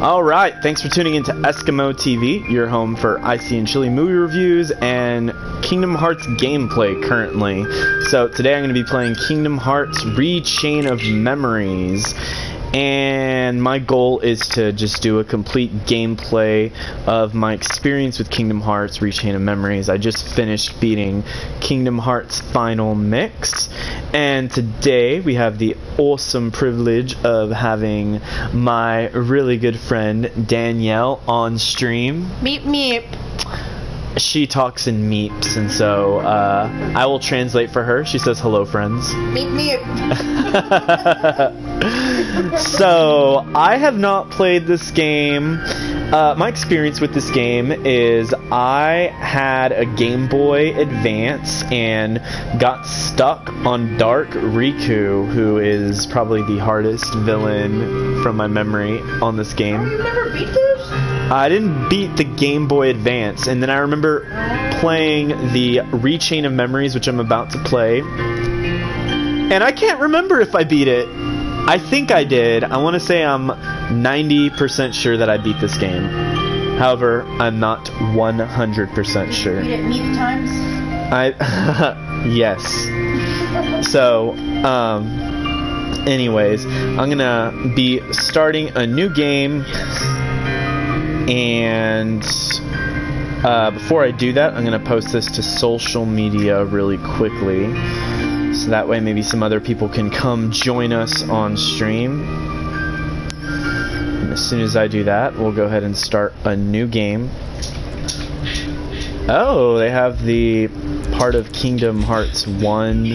Alright, thanks for tuning into Eskimo TV, your home for Icy and Chili movie reviews and Kingdom Hearts gameplay currently. So today I'm going to be playing Kingdom Hearts Re-Chain of Memories, and my goal is to just do a complete gameplay of my experience with Kingdom Hearts Re-Chain of Memories. I just finished beating Kingdom Hearts Final Mix, and today we have the awesome privilege of having my really good friend Danielle on stream. Meep meep. She talks in meeps, and so I will translate for her. She says hello, friends. Meep meep. So I have not played this game. My experience with this game is I had a Game Boy Advance and got stuck on Dark Riku, who is probably the hardest villain from my memory on this game. You never beat this? I didn't beat the Game Boy Advance, and then I remember playing the Re-Chain of Memories, which I'm about to play, and I can't remember if I beat it. I think I did. I want to say I'm 90% sure that I beat this game. However, I'm not 100% sure. Beat it meep times? Yes. So, anyways, I'm gonna be starting a new game, and before I do that, I'm gonna post this to social media really quickly, so that way maybe some other people can come join us on stream. And as soon as I do that, we'll go ahead and start a new game. Oh, they have the part of Kingdom Hearts 1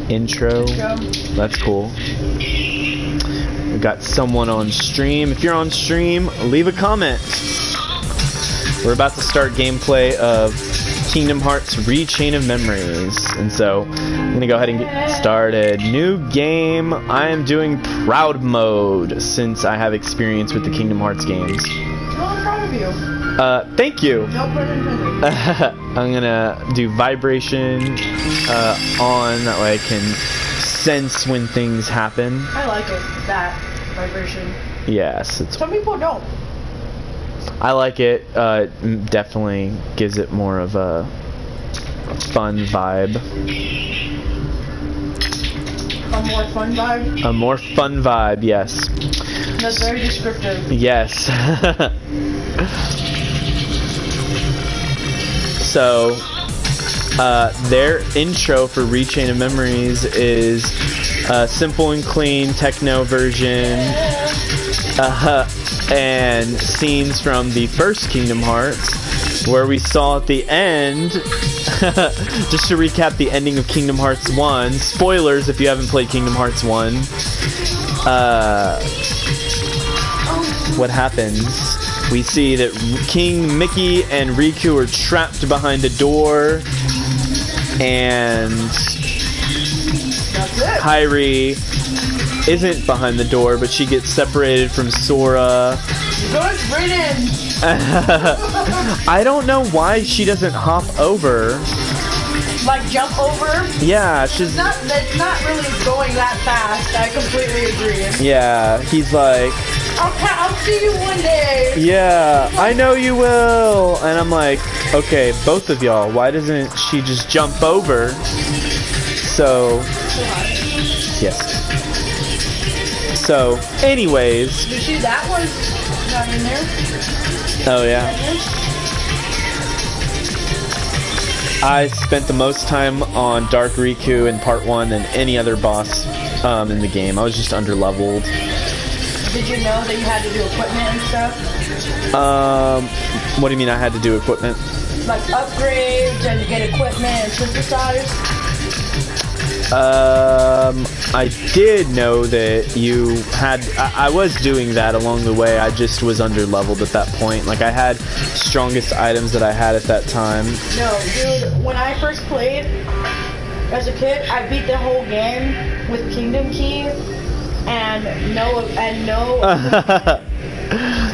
intro. That's cool. We got someone on stream. If you're on stream, leave a comment. We're about to start gameplay of Kingdom Hearts Re-Chain of Memories, and so I'm gonna go ahead and get started. New game. I am doing Proud Mode since I have experience with the Kingdom Hearts games. Oh, I'm proud of you. Thank you. No pun intended. I'm gonna do vibration on, that way I can sense when things happen. I like it, that vibration. Yes, it's. Some people don't. I like it. Definitely gives it more of a fun vibe. A more fun vibe? A more fun vibe, yes. That's very descriptive. Yes. So, their intro for Re-Chain of Memories is a simple and clean techno version. And scenes from the first Kingdom Hearts, where we saw at the end, just to recap the ending of Kingdom Hearts 1, spoilers if you haven't played Kingdom Hearts 1, what happens, we see that King Mickey and Riku are trapped behind a door, and Kairi isn't behind the door, but she gets separated from Sora. Good riddance! I don't know why she doesn't hop over. Like jump over? Yeah, she's not. It's not really going that fast. I completely agree. Yeah, he's like, I'll see you one day. yeah, I know you will. And I'm like, okay, both of y'all, why doesn't she just jump over? So, yes. So, anyways. You see that one? Not in there? Oh, yeah. I spent the most time on Dark Riku in part 1 than any other boss in the game. I was just underleveled. Did you know that you had to do equipment and stuff? What do you mean I had to do equipment? Like upgrades and get equipment and synthesize? I did know that you had. I was doing that along the way. I just was underleveled at that point. Like, I had strongest items that I had at that time. No, dude. When I first played as a kid, I beat the whole game with Kingdom Key and no.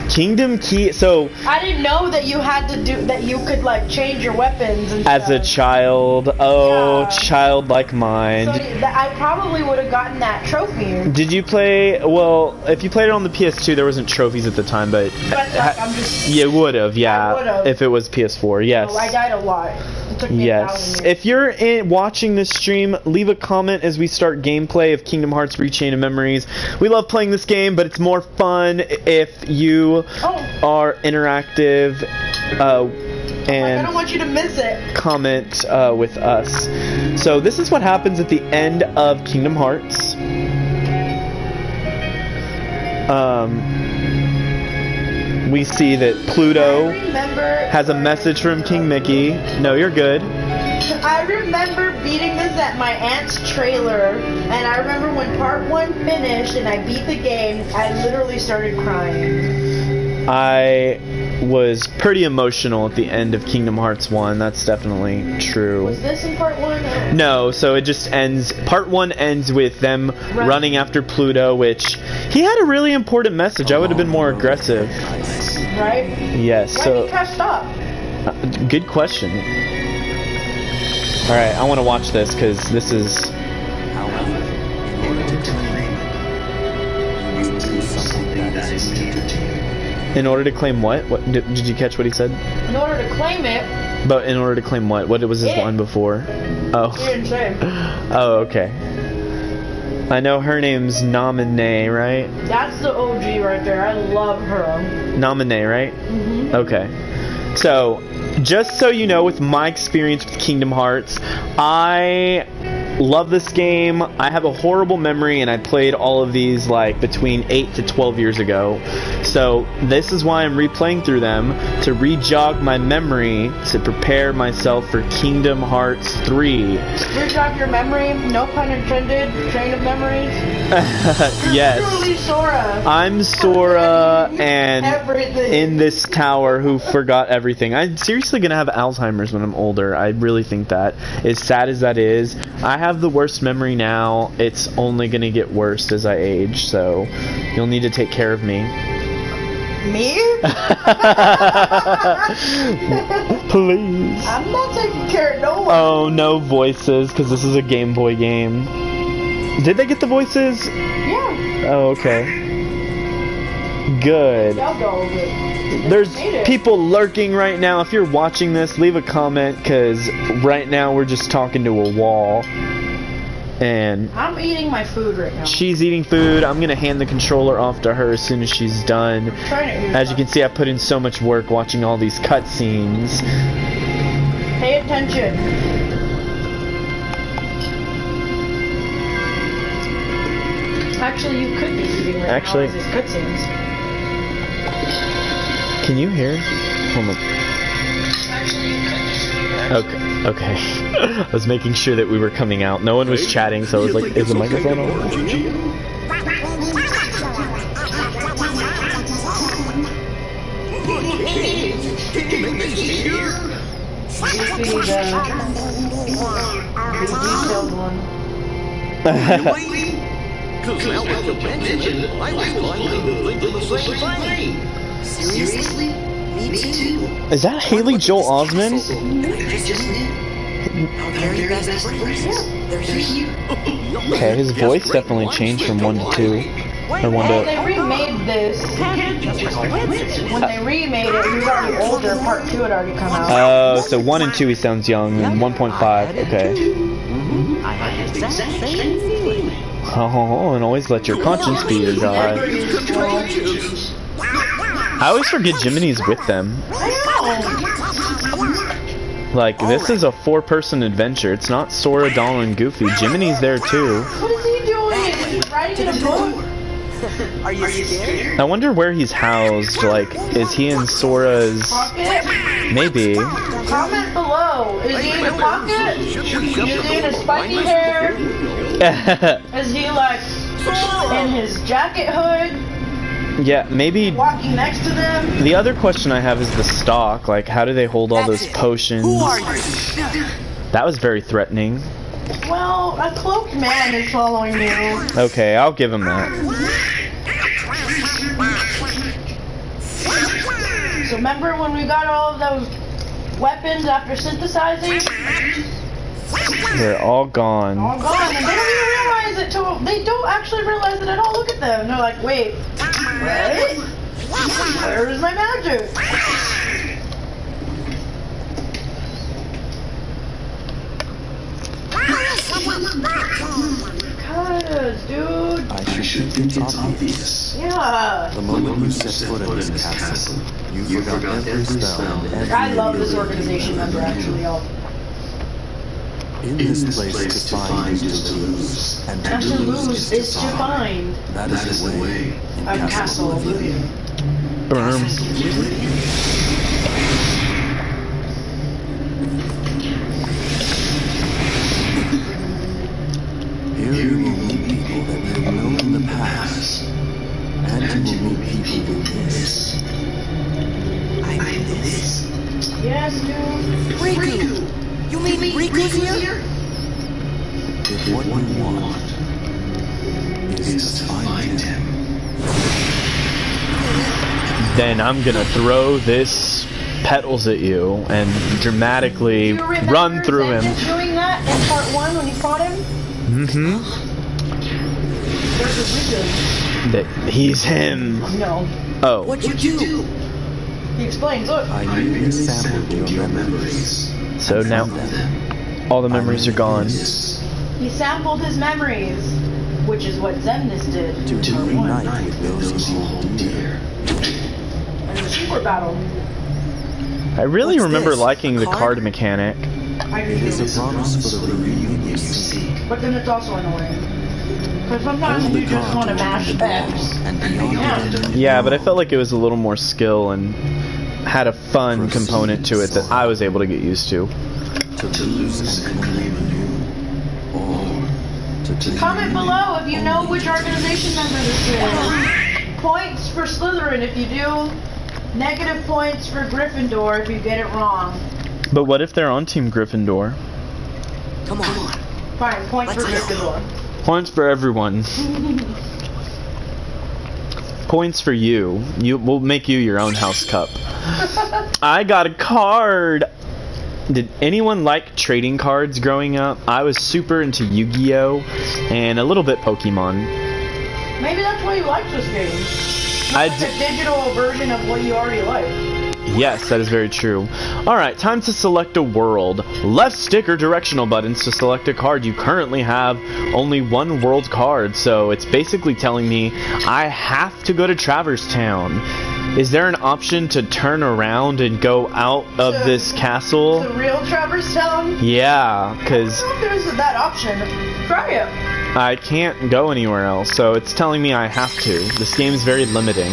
Kingdom Key. So I didn't know that you had to do that. You could like change your weapons and as a stuff. child, oh, Yeah. childlike mind. So I probably would have gotten that trophy. Did you play? Well, if you played it on the PS2, there wasn't trophies at the time, but But like, I'm just. you would have, I yeah, would've. if it was PS4. Yes. I died a lot. It took me Yes. 1,000 years. If you're watching this stream, leave a comment as we start gameplay of Kingdom Hearts Rechain of Memories. We love playing this game, but it's more fun if you are interactive I and don't want you to miss it. comment with us. So this is what happens at the end of Kingdom Hearts. We see that Pluto I remember. has a message from King Mickey. No, you're good. I remember beating this at my aunt's trailer, and I remember when part 1 finished and I beat the game, I literally started crying. I was pretty emotional at the end of Kingdom Hearts 1. That's definitely true. Was this in part 1? No, so it just ends. Part 1 ends with them running after Pluto, which he had a really important message. I would have been more aggressive. Right? Yes. Why So did he stop? good question. All right, I want to watch this because this is. However, in order to claim it, you must do something that is dear to you. In order to claim what? What did you catch what he said? In order to claim it, But in order to claim what? What was his It. line before? he Oh. didn't say. Oh, okay. I know her name's Nominee, right? That's the OG right there. I love her. Nominee, right? Mm-hmm. Okay. So, just so you know, with my experience with Kingdom Hearts, I love this game. I have a horrible memory, and I played all of these like between 8 to 12 years ago. So this is why I'm replaying through them, to re-jog my memory, to prepare myself for Kingdom Hearts 3. Re-jog your memory, no pun intended, train of memories. Yes. Truly Sora. I'm Sora, and Everything. in this tower who forgot everything. I'm seriously gonna have Alzheimer's when I'm older. I really think that. As sad as that is, I have the worst memory now. It's only gonna get worse as I age, so you'll need to take care of me. Me? Please. I'm not taking care of no one. Oh, no voices, because this is a Game Boy game. Did they get the voices? Yeah. Oh, okay. Good. Y'all go over it. There's Made it. people lurking right now. If you're watching this, leave a comment, because right now we're just talking to a wall. And I'm eating my food right now. she's eating food. I'm going to hand the controller off to her as soon as she's done. Trying to eat As you can see, I put in so much work watching all these cutscenes. Pay attention. Actually, you could be eating right Actually- now as these cutscenes. Can you hear? Hold on. Okay. Okay. I was making sure that we were coming out. No one was chatting, so I was like, is the microphone on? This is the detailed one. Because now that you mention it, I was going to the same thing. Seriously? Me too. Is that Haley Joel Osment? Our very best friends. They're here. Okay, his voice definitely changed from 1 to 2. Or 1 Well, to... they remade this. When they remade it, he was already older. Part 2 had already come out. Oh, so 1 and 2 he sounds young, and 1.5, okay. I had the exact same feeling. Oh, and always let your conscience be your god. I always forget Jiminy's with them. Like, this is a 4-person adventure. It's not Sora, Donald, and Goofy. Jiminy's there too. What is he doing? Is he writing in a book? Are you scared? I wonder where he's housed. Like, is he in Sora's... Pocket? Maybe. Comment below. Is he in a pocket? Is he in a spiky hair? Is he like in his jacket hood? Yeah, maybe... Walking next to them? The other question I have is the stock. Like, how do they hold all those potions? Who are you? That was very threatening. Well, a cloaked man is following you. Okay, I'll give him that. Remember when we got all of those weapons after synthesizing? They're all gone. All gone, and they don't even realize it till they don't actually realize it at all. Look at them. They're like, wait, what? Where's my magic? Cuz, dude. I should think it's obvious. Yeah. The moment you set foot in this castle, you forgot every spell and every I love this organization member, actually, y'all. In this place to find is to lose, and And to lose is to find That is the way in a Castle Oblivion. Boom. Here you will meet people that you have known in the past, and you will meet people who miss. I mean this. Yes, dude. Riku! You mean Riku's here? If what you want is to find him, Then I'm gonna throw this petals at you and dramatically Do you remember run through him. Zenith doing that in part 1 when you fought him? Mm-hmm. There's a Riku. That he's him. No. Oh. What'd you do? He explains, look. I merely sampled your memories. So now all the memories are gone. He sampled his memories, which is what Zemnis did To in part 1. reunite with those you hold dear. And the super battle. I really What's remember this? liking the Card? card mechanic. I do It's too. a promise for the reunion you seek. But then it's also annoying. Because sometimes Hold you the just card want to to mash open the door, X. and beyond it, Yeah, but I felt like it was a little more skill and had a fun component to it that I was able to get used to. to lose and claim anew, or to Comment below if you know which organization member this is. Points for Slytherin if you do. Negative points for Gryffindor if you get it wrong. But what if they're on Team Gryffindor? Come on. Fine, points for Let's go. Gryffindor. Points for everyone. Points for you. We'll make you your own house cup. I got a card. Did anyone like trading cards growing up? I was super into Yu-Gi-Oh! And a little bit Pokemon. Maybe that's why you like this game. It's I like d- a digital version of what you already like. Yes, that is very true. Alright, time to select a world. Left stick or directional buttons to select a card. You currently have only one world card, so it's basically telling me I have to go to Traverse Town. Is there an option to turn around and go out of this castle? The real Traverse Town? Yeah, I because don't know if there's that option. Try it. I can't go anywhere else, so it's telling me I have to. This game is very limiting.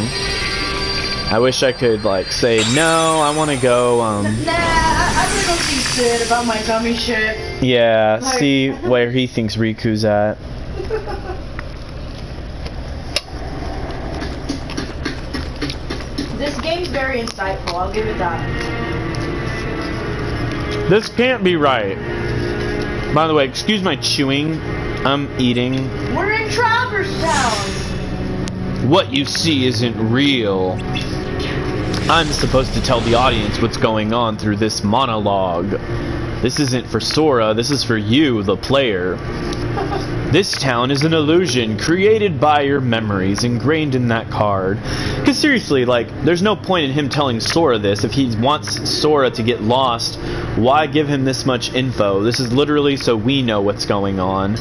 I wish I could, like, say, no, I want to go, Nah, I'm gonna go see Sid about my dummy shit. yeah, Like- see where he thinks Riku's at. This game's very insightful, I'll give it that. This can't be right. By the way, excuse my chewing. I'm eating. We're in Traverse Town! What you see isn't real. I'm supposed to tell the audience what's going on through this monologue. This isn't for Sora, this is for you, the player. This town is an illusion created by your memories ingrained in that card. Because seriously, like, there's no point in him telling Sora this. If he wants Sora to get lost, why give him this much info? This is literally so we know what's going on.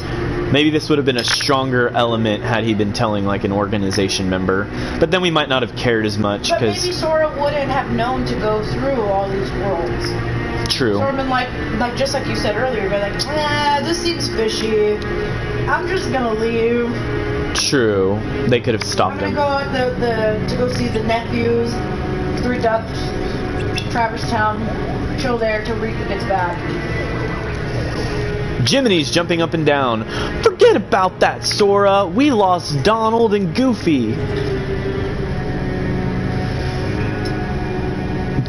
Maybe this would have been a stronger element had he been telling, like, an organization member. But then we might not have cared as much, But maybe because... Sora wouldn't have known to go through all these worlds. True. Sora been like just like you said earlier, be like, nah, this seems fishy. I'm just gonna leave. True. They could have I'm stopped gonna him. go at to go see the nephews, Three Ducks, Traverse Town, chill there till Riku gets back. Jiminy's jumping up and down. Forget about that, Sora. We lost Donald and Goofy.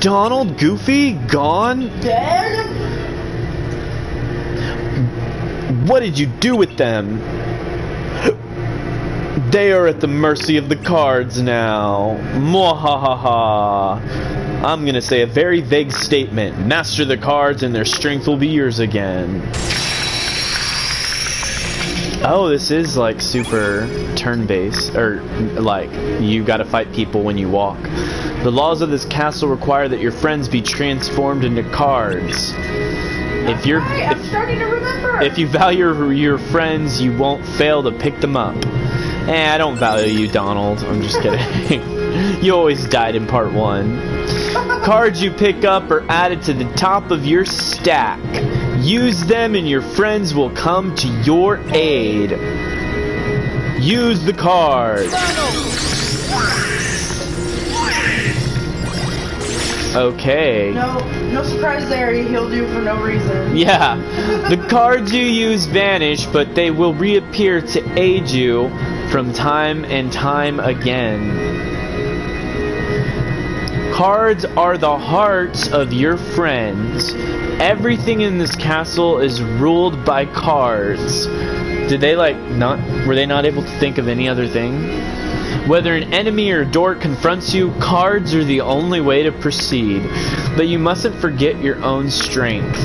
Donald, Goofy, gone? Dead? What did you do with them? They are at the mercy of the cards now. Mwahaha. I'm gonna say a very vague statement. Master the cards and their strength will be yours again. Oh, this is like super turn-based, or like you gotta fight people when you walk. The laws of this castle require that your friends be transformed into cards. I'm starting to remember. If you value your friends, you won't fail to pick them up. I don't value you, Donald. I'm just kidding. You always died in part 1. Cards you pick up are added to the top of your stack. Use them and your friends will come to your aid. Use the cards. Okay. No surprise there. He healed you for no reason. Yeah. The cards you use vanish, but they will reappear to aid you from time and time again. Cards are the hearts of your friends. Everything in this castle is ruled by cards. Did they were they not able to think of any other thing? Whether an enemy or dork confronts you, cards are the only way to proceed. But you mustn't forget your own strength.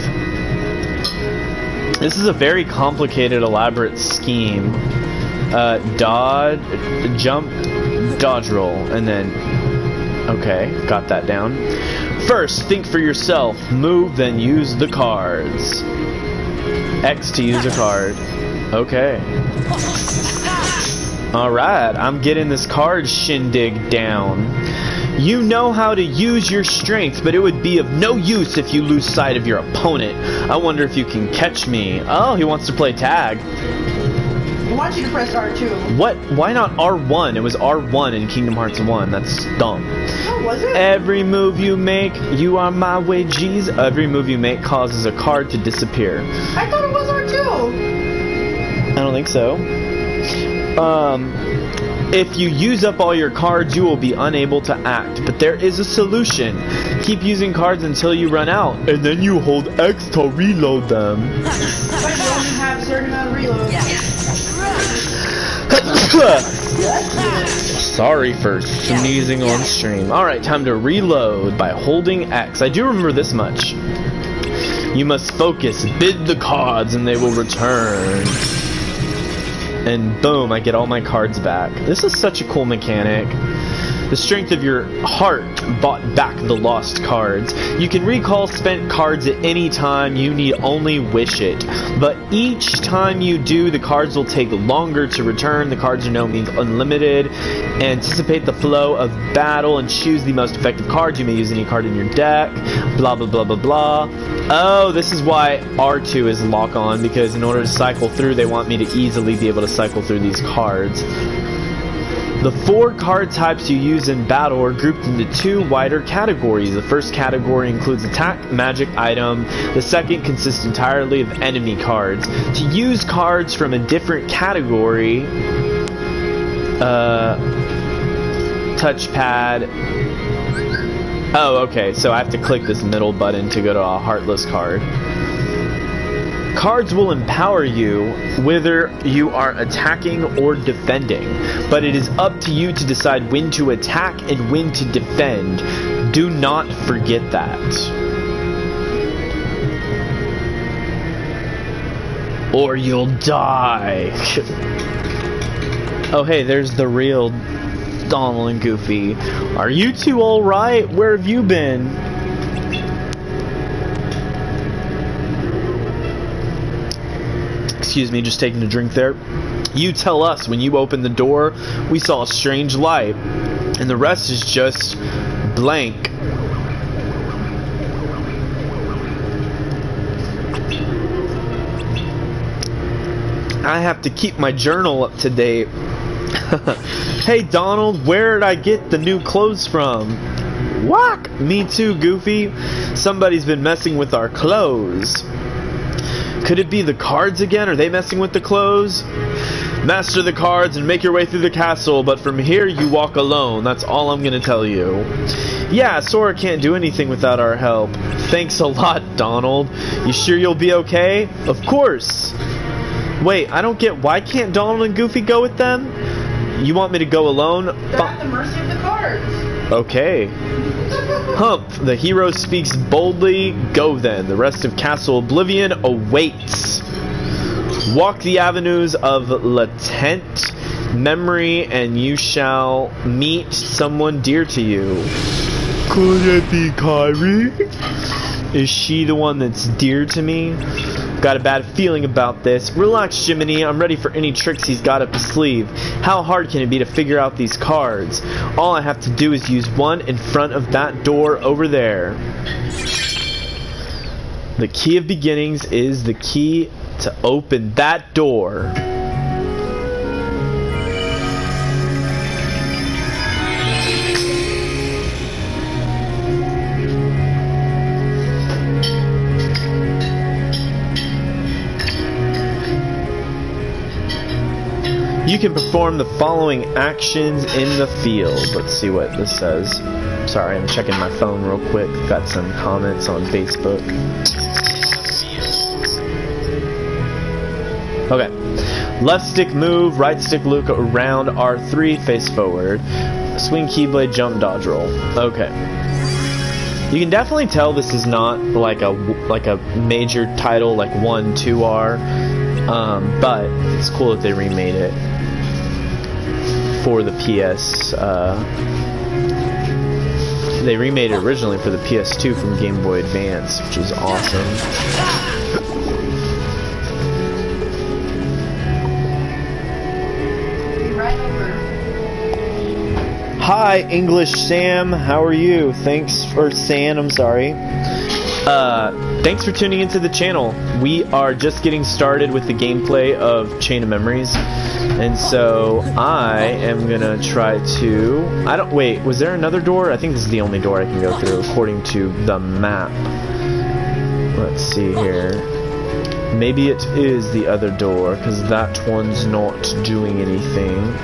This is a very complicated, elaborate scheme. Dodge, jump, dodge roll, and then... Okay, got that down. First, think for yourself. Move, then use the cards. X to use a card. Okay. Alright, I'm getting this card shindig down. You know how to use your strength, but it would be of no use if you lose sight of your opponent. I wonder if you can catch me. Oh, he wants to play tag. I want you to press R2. What? Why not R1? It was R1 in Kingdom Hearts 1. That's dumb. Oh, was it? Every move you make, you are my way, G's. Every move you make causes a card to disappear. I thought it was R2. I don't think so. If you use up all your cards, you will be unable to act. But there is a solution. Keep using cards until you run out, and then you hold X to reload them. But you only have a certain amount of reload. Sorry for sneezing on stream. Alright, time to reload by holding X. I do remember this much. You must focus, bid the cards, and they will return. And boom, I get all my cards back. This is such a cool mechanic. The strength of your heart bought back the lost cards. You can recall spent cards at any time, you need only wish it. But each time you do, the cards will take longer to return. The cards are no means unlimited. Anticipate the flow of battle and choose the most effective card. You may use any card in your deck. Blah, blah, blah, blah, blah. Oh, this is why R2 is lock on, because in order to cycle through, they want me to easily be able to cycle through these cards. The 4 card types you use in battle are grouped into 2 wider categories. The first category includes attack, magic, item. The second consists entirely of enemy cards. To use cards from a different category, touchpad. Oh, okay, so I have to click this middle button to go to a Heartless card. Cards will empower you whether you are attacking or defending, but it is up to you to decide when to attack and when to defend. Do not forget that. Or you'll die. Oh hey, there's the real Donald and Goofy. Are you two alright? Where have you been? Excuse me, just taking a drink there. You tell us when you opened the door, we saw a strange light, and the rest is just blank. I have to keep my journal up to date. Hey Donald, where did I get the new clothes from? What? Me too, Goofy. Somebody's been messing with our clothes. Could it be the cards again? Are they messing with the clothes? Master the cards and make your way through the castle, but from here you walk alone. That's all I'm gonna tell you. Yeah, Sora can't do anything without our help. Thanks a lot, Donald. You sure you'll be okay? Of course. Wait, I don't get, why can't Donald and Goofy go with them? You want me to go alone? They're at the mercy of the cards. Okay. Humph, the hero speaks boldly. Go then. The rest of Castle Oblivion awaits. Walk the avenues of latent memory and you shall meet someone dear to you. Could it be Kyrie? Is she the one that's dear to me? Got a bad feeling about this. Relax, Jiminy. I'm ready for any tricks he's got up his sleeve. How hard can it be to figure out these cards? All I have to do is use one in front of that door over there. The key of beginnings is the key to open that door. You can perform the following actions in the field. Let's see what this says. Sorry, I'm checking my phone real quick. Got some comments on Facebook. Okay. Left stick move, right stick look around, R3 face forward. Swing keyblade, jump, dodge roll. Okay. You can definitely tell this is not like a major title like 1, 2R. But it's cool that they remade it for the PS. They remade it originally for the PS2 from Game Boy Advance, which is awesome. Hi, English Sam. How are you? Thanks for Sam. I'm sorry. Thanks for tuning into the channel. We are just getting started with the gameplay of Chain of Memories, and so I am gonna try to. Wait, was there another door? I think this is the only door I can go through according to the map. Let's see here. Maybe it is the other door because that one's not doing anything.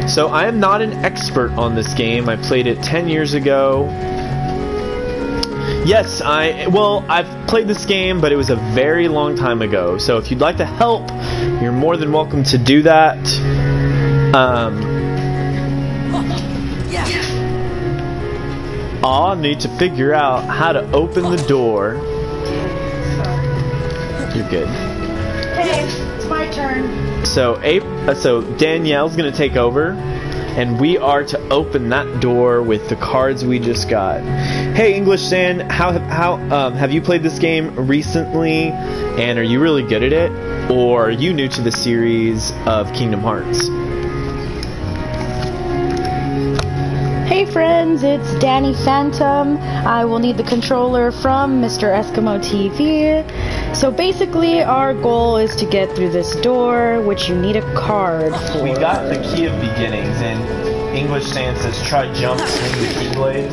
So I am not an expert on this game. I played it 10 years ago. Yes, I've played this game, but it was a very long time ago. So if you'd like to help, you're more than welcome to do that. I'll need to figure out how to open the door. You're good. Hey, it's my turn. So Danielle's gonna take over, and we are to open that door with the cards we just got. Hey, English Stan, how have you played this game recently, and are you really good at it, or are you new to the series of Kingdom Hearts? Hey friends, it's Danny Phantom. I will need the controller from Mr. Eskimo TV. So basically our goal is to get through this door, which you need a card for. We got the key of beginnings, and English Stan says try jump, swing the keyblade.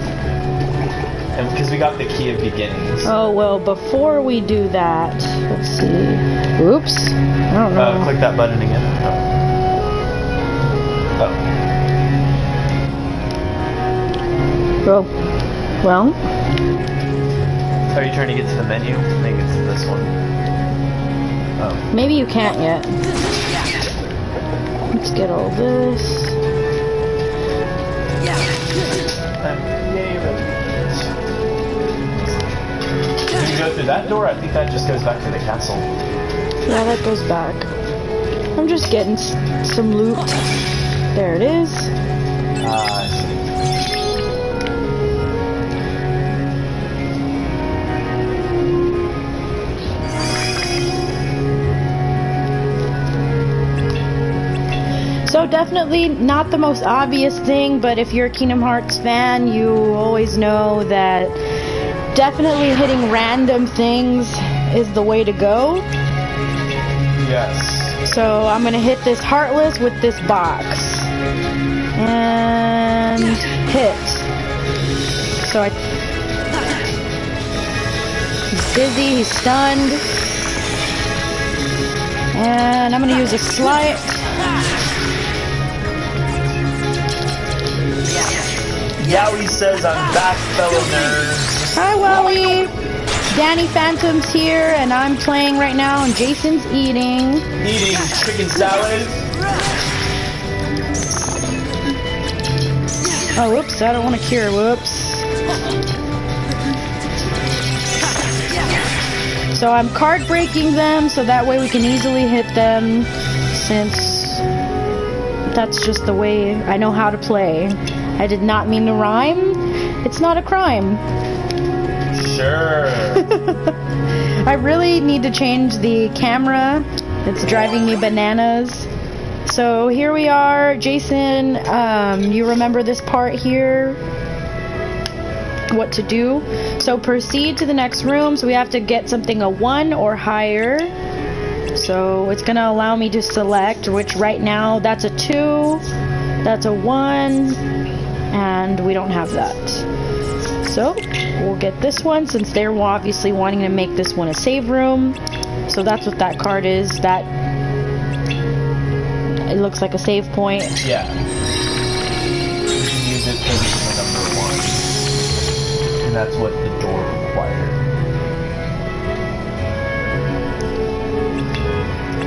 And because we got the key of beginnings. Oh, well, before we do that, let's see. Oops. I don't know. Click that button again. Oh. Well. Are you trying to get to the menu? I think it's this one. Oh. Maybe you can't yet. Let's get all this. Can you go through that door? I think that just goes back to the castle. Yeah, that goes back. I'm just getting some loot. There it is. I see. So definitely not the most obvious thing, but if you're a Kingdom Hearts fan, you always know that definitely hitting random things is the way to go. Yes. So I'm gonna hit this Heartless with this box. And hit. So he's dizzy, he's stunned. And I'm gonna use a slight. Yowie says I'm back, fellow nerds. Hi, Wowie. Danny Phantom's here, and I'm playing right now, and Jason's eating. Eating chicken salad. Oh, whoops, I don't want to cure, whoops. So I'm card breaking them, so that way we can easily hit them, since that's just the way I know how to play. I did not mean to rhyme. It's not a crime. Sure. I really need to change the camera. It's driving me bananas. So here we are. Jason, you remember this part here? What to do? So proceed to the next room. So we have to get something a 1 or higher. So it's gonna allow me to select, which right now that's a 2, that's a 1, and we don't have that. So we'll get this one, since they're obviously wanting to make this one a save room. So that's what that card is. That it looks like a save point. Yeah. You can use it because it's the number 1. And that's what the door required.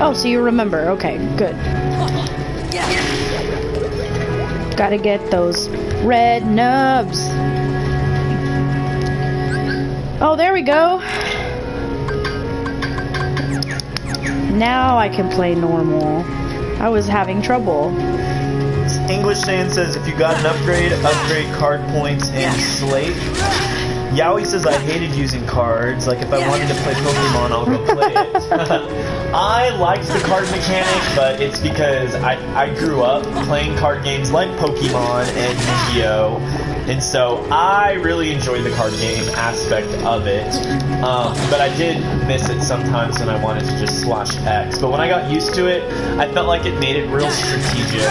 Oh, so you remember. Okay, good. Gotta get those red nubs. Oh, there we go. Now I can play normal. I was having trouble. English Sand says if you got an upgrade card points and slate. Yowie says I hated using cards. Like if I wanted to play Pokemon, I'll go play it. I liked the card mechanic, but it's because I grew up playing card games like Pokemon and Yu-Gi-Oh! And so I really enjoyed the card game aspect of it. But I did miss it sometimes when I wanted to just slash X. But when I got used to it, I felt like it made it real strategic.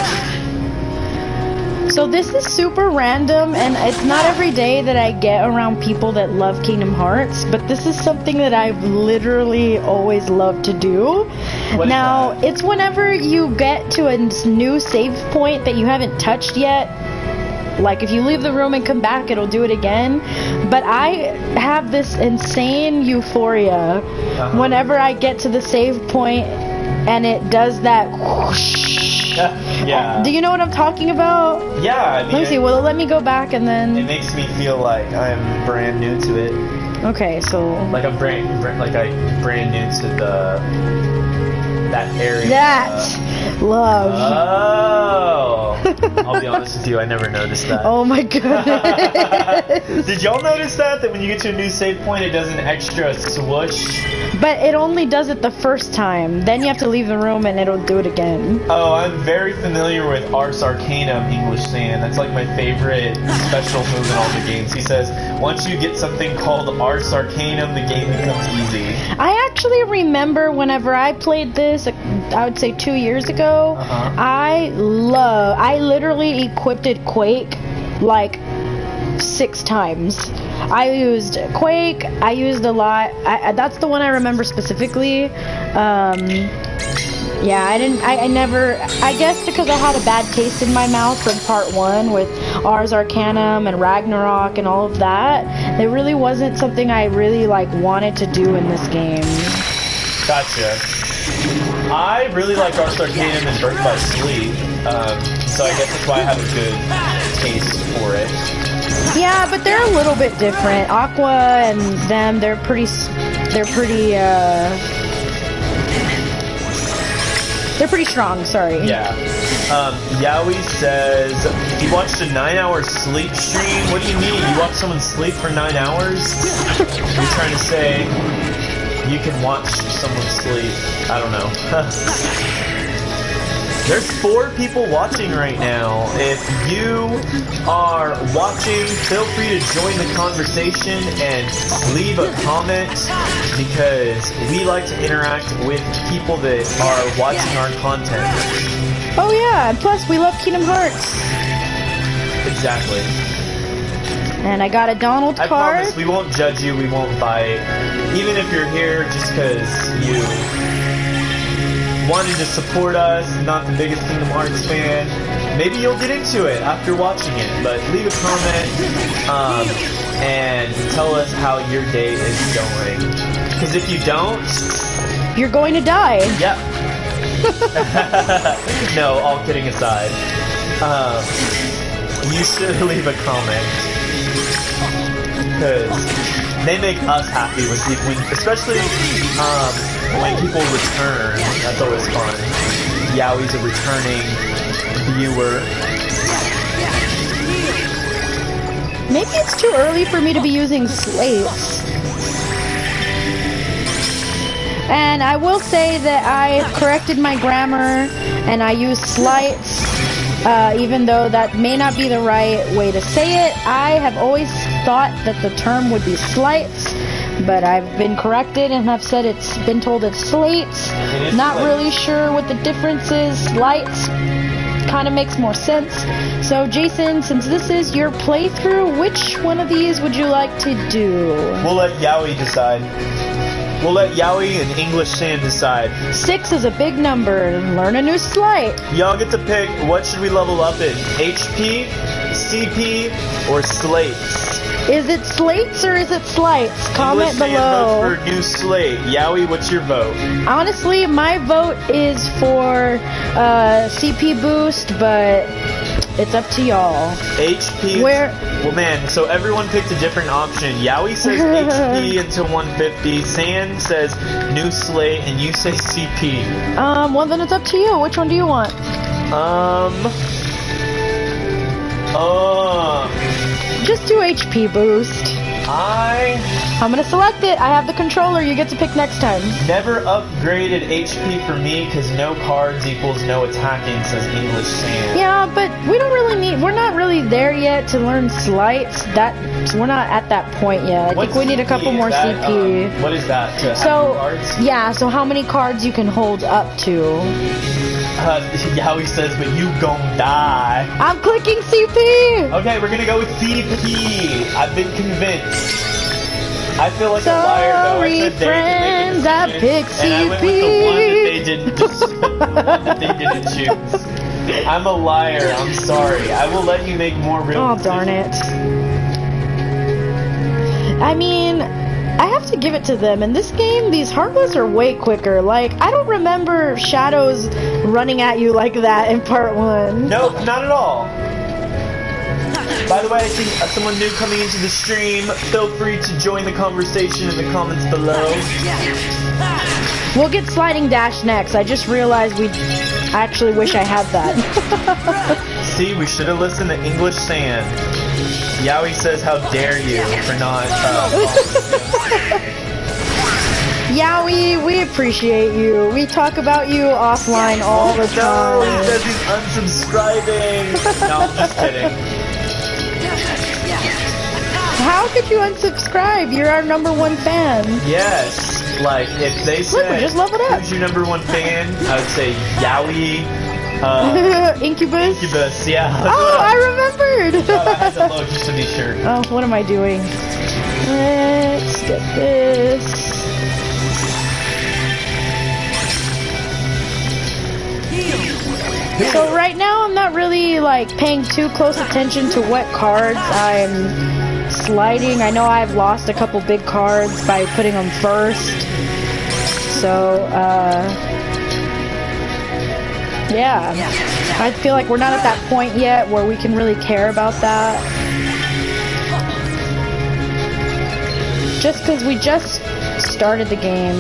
So this is super random, and it's not every day that I get around people that love Kingdom Hearts, but this is something that I've literally always loved to do. Now, it's whenever you get to a new save point that you haven't touched yet. Like, if you leave the room and come back, it'll do it again. But I have this insane euphoria whenever I get to the save point and it does that whoosh. Yeah. Do you know what I'm talking about? Yeah, I mean, let me see. Well, let me go back and then. It makes me feel like I'm brand new to it. Okay, so. Like I'm brand new to that area. That love. Oh. I'll be honest with you, I never noticed that. Oh my goodness. Did y'all notice that when you get to a new save point, it does an extra swoosh? But it only does it the first time. Then you have to leave the room and it'll do it again. Oh, I'm very familiar with Ars Arcanum, English Sand. That's like my favorite special move in all the games. He says, once you get something called Ars Arcanum, the game becomes easy. I actually remember whenever I played this, I would say 2 years ago, I literally equipped Quake like 6 times. I used Quake, I used a lot, that's the one I remember specifically. Yeah, I guess because I had a bad taste in my mouth from part 1 with Ars Arcanum and Ragnarok and all of that. It really wasn't something I really like wanted to do in this game. Gotcha. I really like Ars Arcanum and Birth by Sleep, so I guess that's why I have a good taste for it. Yeah, but they're a little bit different. Aqua and them, they're pretty strong, sorry. Yeah. Yowie says, you watched a 9-hour sleep stream? What do you mean? You watch someone sleep for 9 hours? You're trying to say you can watch someone sleep. I don't know. There's 4 people watching right now. If you are watching, feel free to join the conversation and leave a comment, because we like to interact with people that are watching our content. Oh yeah, and plus we love Kingdom Hearts. Exactly. And I got a Donald card. I promise we won't judge you, we won't bite. Even if you're here just because you wanted to support us, not the biggest Kingdom Hearts fan, maybe you'll get into it after watching it, but leave a comment. and tell us how your day is going. Because if you don't, You're going to die. yep. No, all kidding aside. You should leave a comment. Because they make us happy when people, especially when people return. That's always fun. Yowie's a returning viewer. Maybe it's too early for me to be using slates. And I will say that I corrected my grammar and I use slights, even though that may not be the right way to say it. I have always thought that the term would be slights, but I've been corrected and have said it's been told it's slates. It is Not slates. really sure what the difference is. Slights kind of makes more sense. So Jason, since this is your playthrough, which one of these would you like to do? We'll let Yowie decide. We'll let Yowie and English Sand decide. 6 is a big number. Learn a new slight. Y'all get to pick, what should we level up in? HP, CP, or slates? Is it slates or is it slights? Comment English Sand below. votes for new slate. Yowie, what's your vote? Honestly, my vote is for CP boost, but it's up to y'all. HP. Where- Well, man, so everyone picked a different option. Yowie says HP until 150. Sand says new slate, and you say CP. Well then it's up to you. Which one do you want? Just do HP boost. I'm gonna select it. I have the controller. You get to pick next time. Never upgraded HP for me because no cards equals no attacking, says English Sand. Yeah, but we don't really need. We're not really there yet to learn slights. We're not at that point yet. I What's think we need a CP? couple Is more that, CP. what is that? To have So cards? yeah, so how many cards you can hold up to? Yowie says, but you gon' die. I'm clicking CP. Okay, we're gonna go with CP. I've been convinced. I feel like a liar though. I Sorry, said they friends, I could make a picked decision, and I went with the one that they didn't choose. I'm a liar. I'm sorry. I will let you make more real Oh darn it. I mean, I have to give it to them. In this game, these Heartless are way quicker. Like, I don't remember shadows running at you like that in part 1. Nope, not at all. By the way, I see someone new coming into the stream. Feel free to join the conversation in the comments below. We'll get Sliding Dash next. I just realized I actually wish I had that. See, we should have listened to English Sand. Yowie says, how dare you for not... Yowie, we appreciate you. We talk about you offline all the No, he time. says he's unsubscribing. No, I'm just kidding. How could you unsubscribe? You're our #1 fan. Yes, like if they Look, we said, just leveled up. who's your #1 fan? I would say Yowie, Incubus? Incubus, yeah. Oh, I remembered! I had to look just to be sure. Oh, what am I doing? Let's get this. So right now I'm not really like paying too close attention to what cards I'm sliding. I know I've lost a couple big cards by putting them first. So, yeah. I feel like we're not at that point yet where we can really care about that. Just because we just started the game.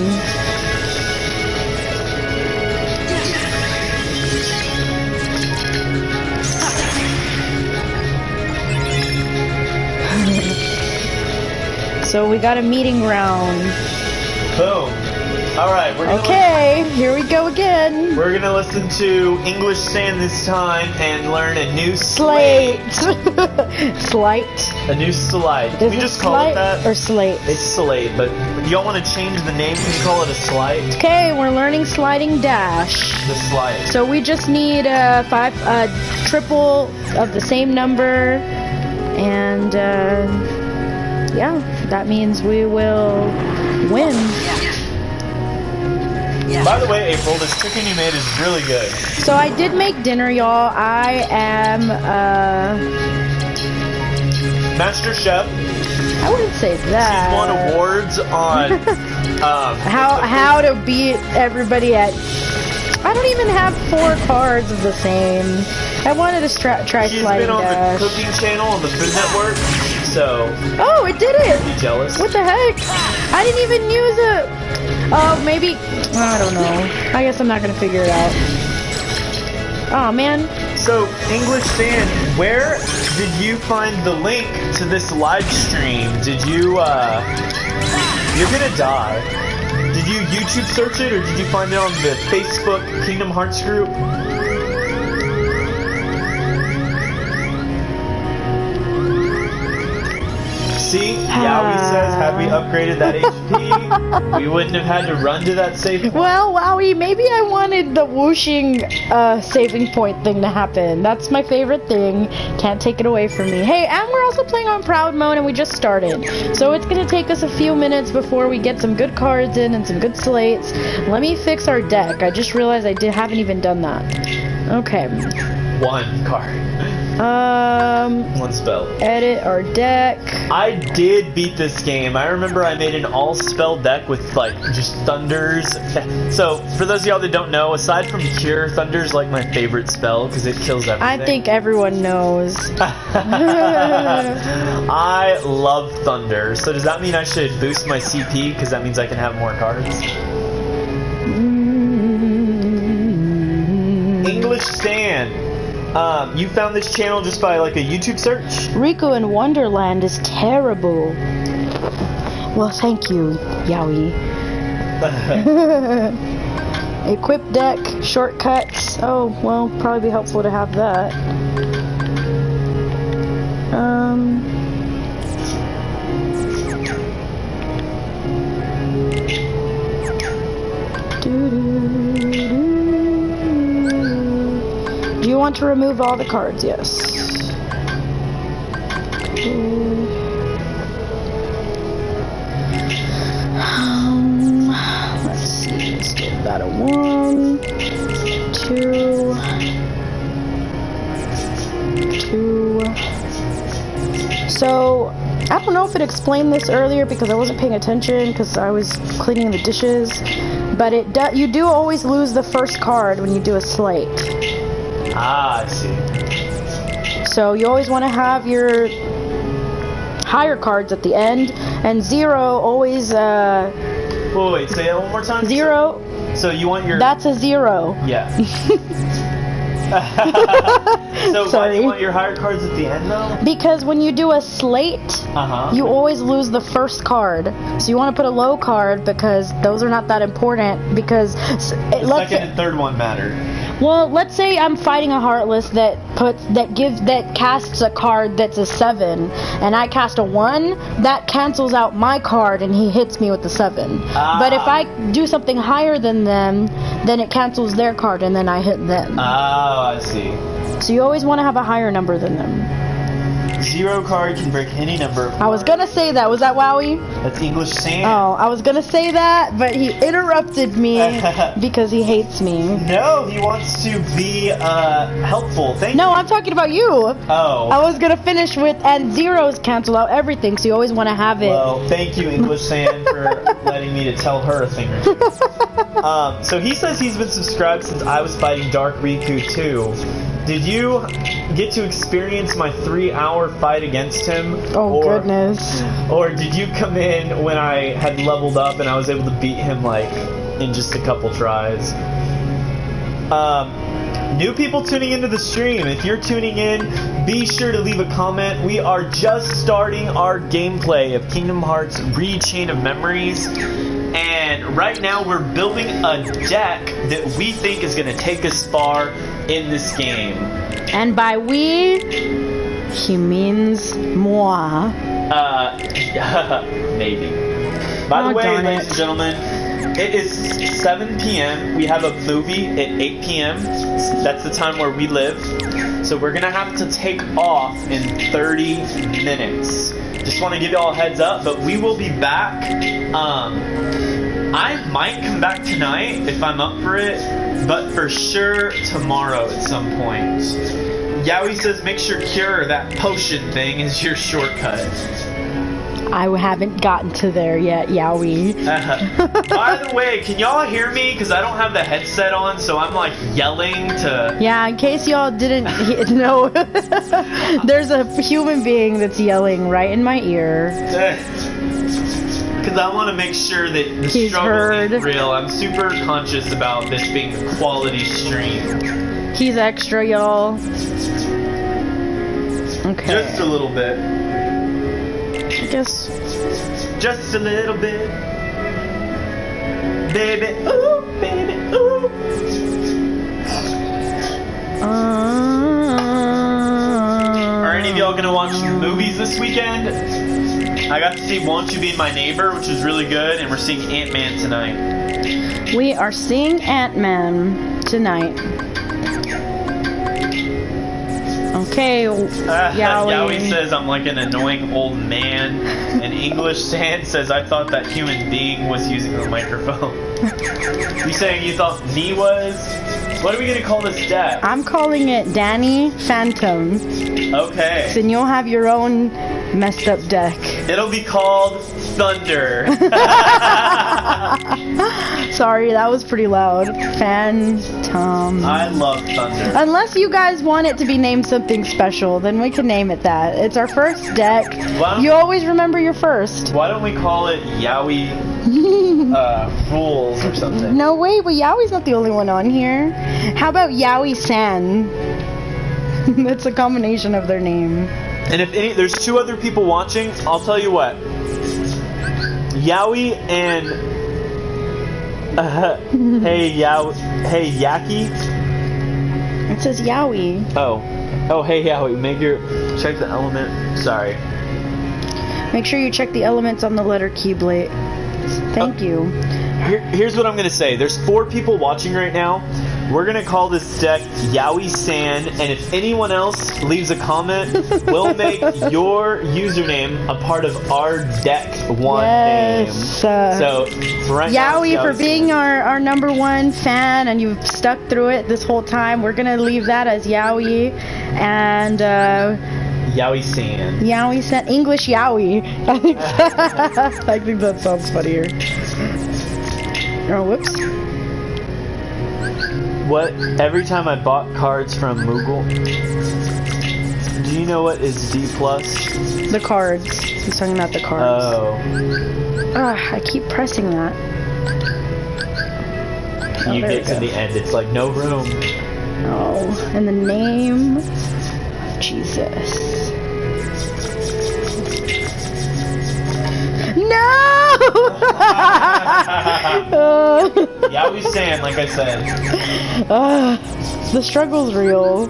So we got a meeting round. Boom. Alright, we're gonna Okay, here we go again. we're gonna listen to English Sand this time and learn a new Slate. Slight. A new slide. Can Is we it just call it slight that? or slate? It's slate, but do y'all want to change the name? Can you call it a slide? Okay, we're learning sliding dash. The slide. So we just need a triple of the same number, and yeah, that means we will win. By the way, April, this chicken you made is really good. So I did make dinner, y'all. I am Master Chef. I wouldn't say that. She's won awards on How to beat everybody at... I don't even have 4 cards of the same. I wanted to try She's sliding been on dash. the cooking channel on the Food Network, so Oh, it did it! you jealous? What the heck? I didn't even use it! Oh, maybe... I don't know. I guess I'm not gonna figure it out. Oh, man. So, English fan, where did you find the link to this live stream? Did you, you're gonna die. Did you YouTube search it, or did you find it on the Facebook Kingdom Hearts group? See, Yowie says, had we upgraded that HP, we wouldn't have had to run to that save point. Well, Wowie, maybe I wanted the whooshing saving point thing to happen. That's my favorite thing. Can't take it away from me. Hey, and we're also playing on Proud Mode, and we just started. So it's going to take us a few minutes before we get some good cards in and some good slates. Let me fix our deck. I just realized I haven't even done that. Okay. One card. One spell. Edit our deck. I did beat this game. I remember I made an all-spell deck with, like, just Thunders. So, for those of y'all that don't know, aside from Cure, Thunder's, like, my favorite spell, because it kills everything. I think everyone knows. I love Thunder. So does that mean I should boost my CP, because that means I can have more cards? English Stan. You found this channel just by, like, a YouTube search? Rico in Wonderland is terrible. Well, thank you, Yowie. Equip deck, shortcuts. Oh, well, probably be helpful to have that. Do you want to remove all the cards? Yes. Let's see. Let's give that a 1, 2, 2. So I don't know if it explained this earlier because I wasn't paying attention because I was cleaning the dishes. But you do always lose the first card when you do a slate. Ah, I see. So you always want to have your higher cards at the end, and 0 always Wait, say that one more time. 0. So you want your... That's a 0. Yeah. So why do you want your higher cards at the end, though? Because when you do a slate, you always lose the first card. So you want to put a low card because those are not that important. Because The second and third one matter. Well, let's say I'm fighting a Heartless that casts a card that's a 7, and I cast a 1, that cancels out my card and he hits me with the 7. But if I do something higher than them, then it cancels their card and then I hit them. Oh, I see. So you always want to have a higher number than them. 0 card can break any number of cards. I was gonna say that. Was that Wowie? That's English Sand. Oh, I was gonna say that, but he interrupted me because he hates me. No, he wants to be helpful. Thank you. No, I'm talking about you. Oh. I was gonna finish with, and 0s cancel out everything, so you always want to have it. Well, thank you, English Sand, for letting me to tell her a thing or two. So he says he's been subscribed since I was fighting Dark Riku 2. Did you get to experience my 3-hour fight against him? Oh, goodness. Or did you come in when I had leveled up and I was able to beat him, like, in just a couple tries? New people tuning into the stream, if you're tuning in, be sure to leave a comment. We are just starting our gameplay of Kingdom Hearts Re-Chain of Memories. And right now we're building a deck that we think is going to take us far in this game. And by we, he means moi. Maybe. By the way, ladies and gentlemen, it is 7 p.m. We have a movie at 8 p.m. That's the time where we live. So we're going to have to take off in 30 minutes. Just want to give you all a heads up, but we will be back. I might come back tonight if I'm up for it, but for sure tomorrow at some point. Yowie says make sure Cure, that potion thing, is your shortcut. I haven't gotten to there yet, Yowie. By the way, can y'all hear me? Because I don't have the headset on, so I'm like yelling to... Yeah, in case y'all didn't know, there's a human being that's yelling right in my ear. Because I want to make sure that the He's struggle heard. is real. I'm super conscious about this being a quality stream. He's extra, y'all. Okay. Just a little bit. I guess. Just a little bit. Baby, ooh, baby, ooh. Are any of y'all gonna watch movies this weekend? I got to see Won't You Be My Neighbor, which was really good, and we're seeing Ant-Man tonight. We are seeing Ant-Man tonight. Okay, Yowie says I'm like an annoying old man, and English Sand says I thought that human being was using the microphone. You saying you thought me was? What are we gonna call this deck? I'm calling it Danny Phantom. Okay. Then you'll have your own messed up deck. It'll be called Thunder. Sorry, that was pretty loud. Phantom. I love Thunder. Unless you guys want it to be named something special, then we can name it that. It's our first deck. Well- You always remember your first. Why don't we call it Yowie Rules or something? No, wait, but Yowie's not the only one on here. How about Yowie San? That's a combination of their name. And if there's two other people watching, I'll tell you what. Yowie and hey Yaki. It says Yowie. Oh hey Yowie. Check the element. Sorry. Make sure you check the elements on the letter Keyblade. Thank you. Here's what I'm gonna say. There's 4 people watching right now. We're gonna call this deck Yowie San, and if anyone else leaves a comment, we'll make your username a part of our deck one name. Yes. So right now, Yowie, for being our number one fan, and you've stuck through it this whole time, we're gonna leave that as Yowie, and Yowie San. Yowie San, English Yowie. I think that sounds funnier. Oh, whoops. What? Every time I bought cards from Moogle, do you know what is D+? The cards. He's talking about the cards. Oh. I keep pressing that. You there get we to go. the end, it's like no room. Oh, and the name of Jesus. No! Yowie San, like I said. The struggle's real.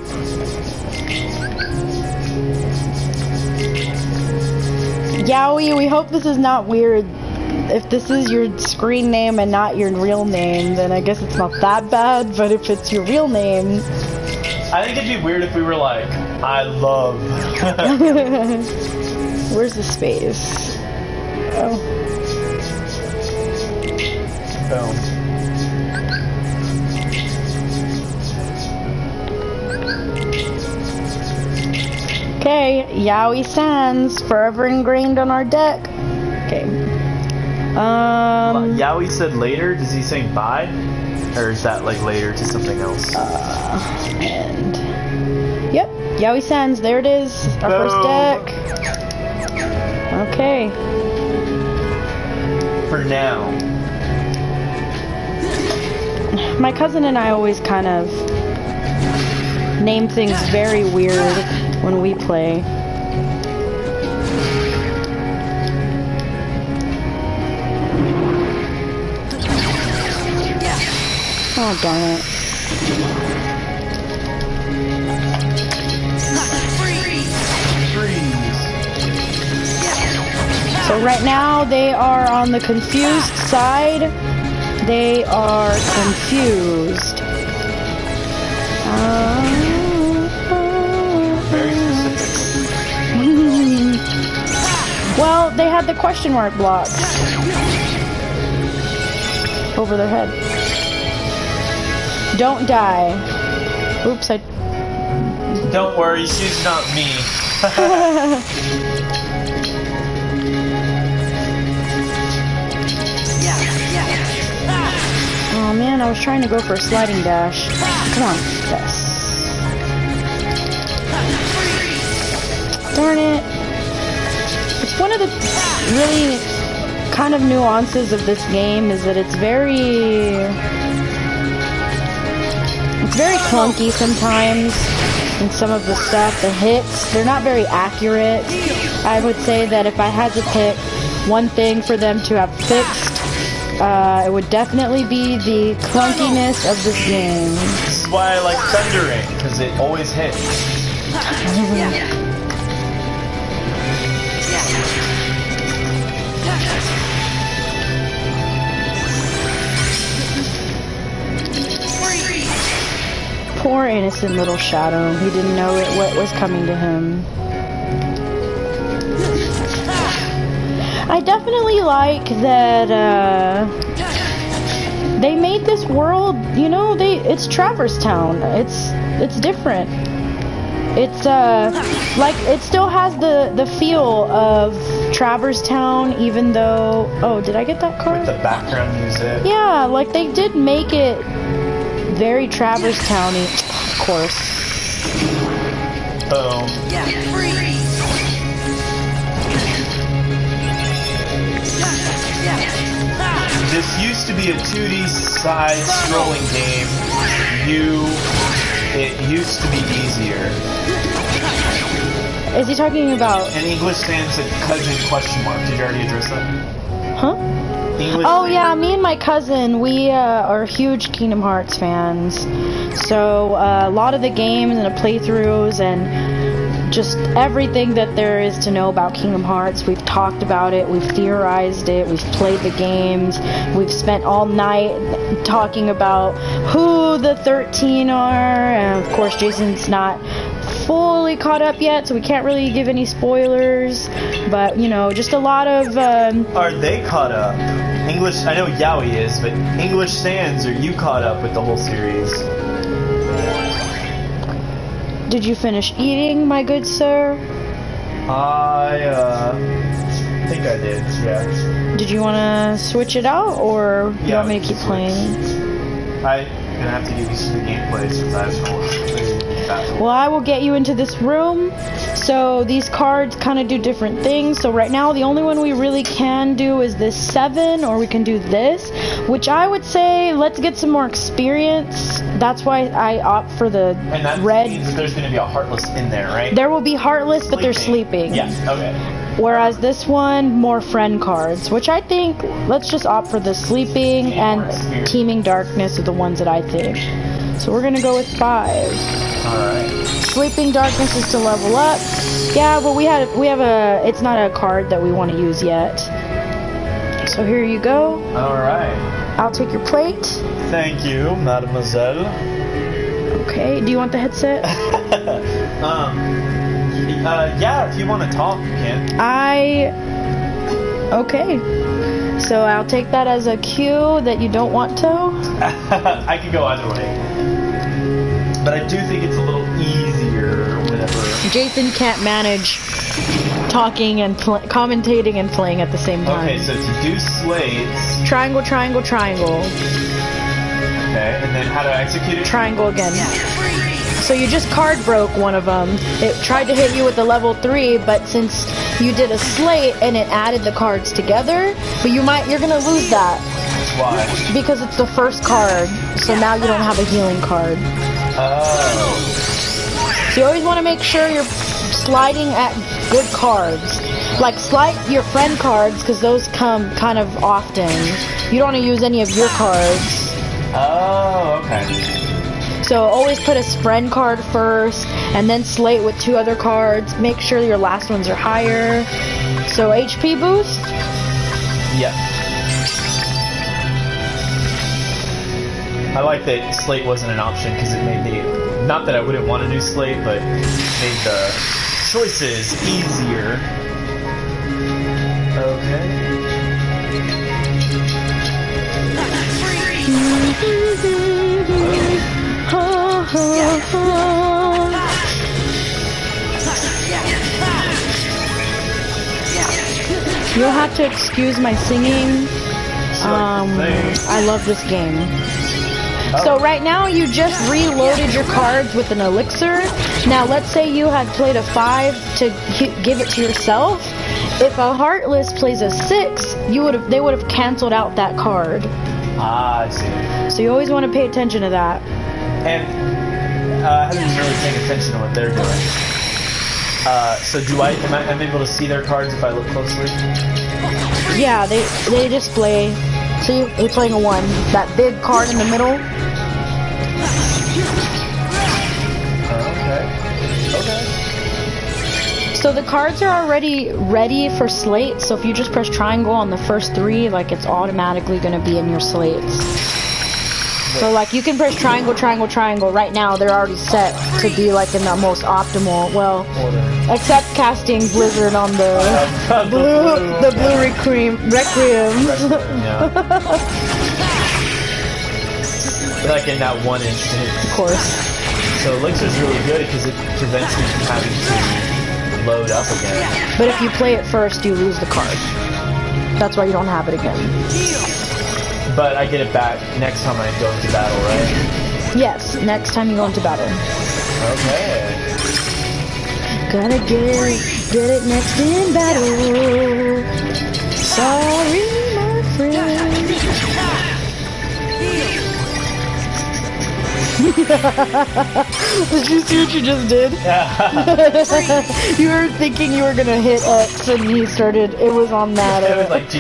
Yowie, we hope this is not weird. If this is your screen name and not your real name, then I guess it's not that bad, but if it's your real name... I think it'd be weird if we were like, I love. Where's the space? Oh. Boom. Okay, Yowie Sans, forever ingrained on our deck. Okay. Yowie said later. Does he say bye? Or is that like later to something else? And yep, Yowie Sans, there it is. Our first deck. Okay. For now. My cousin and I always kind of name things very weird when we play. Oh, darn it. So right now they are on the confused side. They are confused. Very specific. Well, they had the question mark blocks over their head. Don't die. Oops, I... Don't worry, she's not me. Oh man, I was trying to go for a sliding dash. Come on. Yes. Darn it. It's one of the really kind of nuances of this game is that it's very clunky sometimes in some of the stuff. The hits, they're not very accurate. I would say that if I had to pick one thing for them to have fixed, it would definitely be the clunkiness of this game. This is why I like Thundering, because it always hits. Poor innocent little Shadow. He didn't know what was coming to him. I definitely like that they made this world, you know, it's Traverse Town. It's different. It's like it still has the feel of Traverse Town, even though, oh, did I get that card? With the background music. Yeah, like they did make it very Traverse Towny, of course. Boom. This used to be a 2D side-scrolling game. It used to be easier. Is he talking about? And English Sans said cousin question mark. Did you already address that? Huh? English Oh yeah, me and my cousin, we are huge Kingdom Hearts fans. So a lot of the games and the playthroughs and just everything that there is to know about Kingdom Hearts, we've talked about it, we've theorized it, we've played the games, we've spent all night talking about who the 13 are, and of course Jason's not fully caught up yet, so we can't really give any spoilers, but you know, just a lot of Are they caught up? English, I know Yowie is, but English Sans, are you caught up with the whole series? Did you finish eating, my good sir? I think I did, yeah. Did you want to switch it out, or you want me to keep playing? I'm gonna have to get used to the gameplay since I have no Well, I will get you into this room. So these cards kind of do different things. So right now, the only one we really can do is this 7, or we can do this, which I would say let's get some more experience. That's why I opt for the And that red. means that there's gonna be a Heartless in there, right? There will be Heartless, but they're sleeping. Yeah, okay. Whereas this one, more friend cards, which I think, let's just opt for the sleeping and teeming darkness are the ones that I think. So we're gonna go with 5. Alright. Sleeping darkness is to level up. Yeah, but we have a, it's not a card that we want to use yet. So here you go. Alright. I'll take your plate. Thank you, mademoiselle. Okay, do you want the headset? Yeah, if you want to talk, you can. Okay. So I'll take that as a cue that you don't want to. I could go either way. But I do think it's a little easier or whatever. Jason can't manage talking and commentating and playing at the same time. Okay, so to do slates. Triangle, triangle, triangle. Okay, and then how to execute it? Triangle again. So you just card broke one of them. It tried to hit you with the level 3, but since you did a slate and it added the cards together, but you're gonna lose that. Why? Because it's the first card, so now you don't have a healing card. Oh. So you always want to make sure you're sliding at good cards. Like slide your friend cards, because those come kind of often. You don't want to use any of your cards. Oh, okay. So always put a friend card first, and then slate with 2 other cards. Make sure your last ones are higher. So HP boost? Yeah. I like that slate wasn't an option because it made the, not that I wouldn't want to do slate, but made the choices easier. Okay. You'll have to excuse my singing. I love this game. So right now you just reloaded your cards with an elixir. Now let's say you had played a 5 to give it to yourself. If a Heartless plays a 6, they would have canceled out that card. Ah, I see. So you always want to pay attention to that. And I haven't been really paying attention to what they're doing. So am I able to see their cards if I look closely? Yeah, they display. See, you're playing a 1. That big card in the middle. Okay. So the cards are already ready for slate, so if you just press triangle on the first 3, like it's automatically going to be in your slates. So like you can press triangle, triangle, triangle. Right now they're already set to be like in the most optimal, well, except casting Blizzard on the blue Requiem. Yeah. Like in that one instant. Of course. So Elixir's really good because it prevents me from having to load up again. But if you play it first, you lose the card. That's why you don't have it again. But I get it back next time I go into battle, right? Yes, next time you go into battle. Okay. Gotta get it next in battle. Sorry, my friend. Did you see what you just did? You were thinking you were gonna hit X and he started, it was on that. It was like G.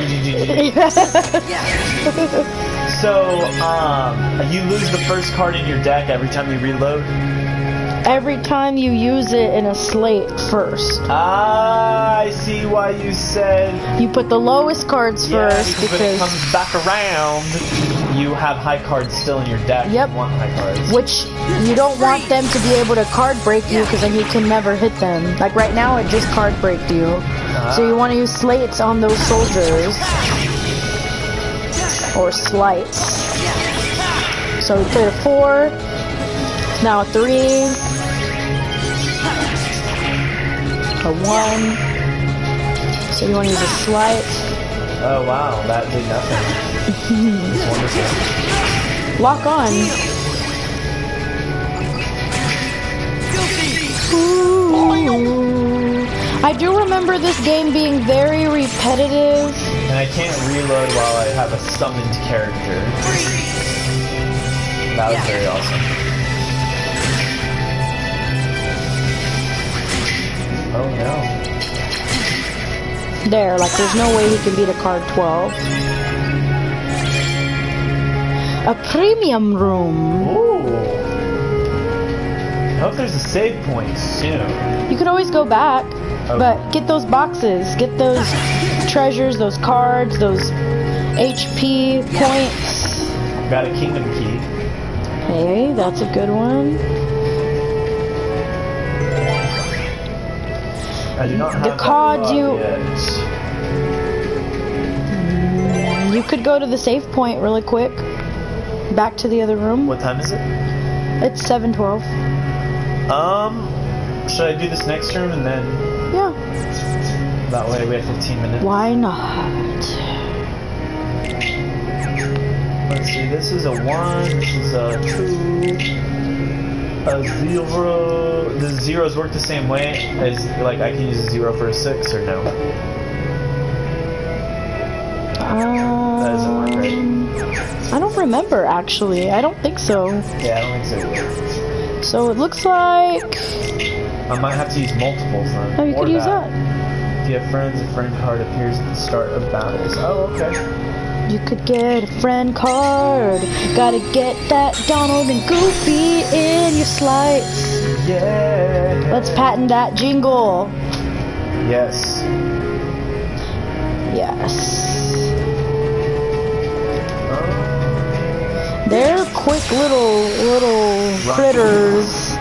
So, you lose the first card in your deck every time you reload? Every time you use it in a slate first. Ah, I see why you said... You put the lowest cards first because when it comes back around, you have high cards still in your deck. Yep. You want high cards. Which you don't want them to be able to card break you because then you can never hit them. Like right now it just card braked you. So you want to use slates on those soldiers. Or slights. So we played a 4. Now a 3. A 1. So you want to use a slight. Oh wow, that did nothing. It's wonderful. Lock on. Ooh. I do remember this game being very repetitive. And I can't reload while I have a summoned character. That was very awesome. Oh no. There, like there's no way he can beat a card 12. A premium room. Ooh. I hope there's a save point soon. You could always go back, but get those boxes, get those treasures, those cards, those HP points. Got a kingdom key. Hey, that's a good one. I do not have The cards yet. You could go to the save point really quick. Back to the other room. What time is it? It's 7:12. Should I do this next turn and then Yeah. that way we have 15 minutes? Why not? Let's see, this is a 1, this is a 2, a 0. The zeros work the same way as, like, I can use a 0 for a 6 or no? That doesn't work, right? I don't remember actually. I don't think so. Yeah, I don't think so. So it looks like I might have to use multiples then. you or could use that. If you have friends, a friend card appears at the start of battles. Oh, okay. You could get a friend card. Gotta get that Donald and Goofy in your slides. Yeah. Let's patent that jingle. Yes. Yes. They're quick little critters.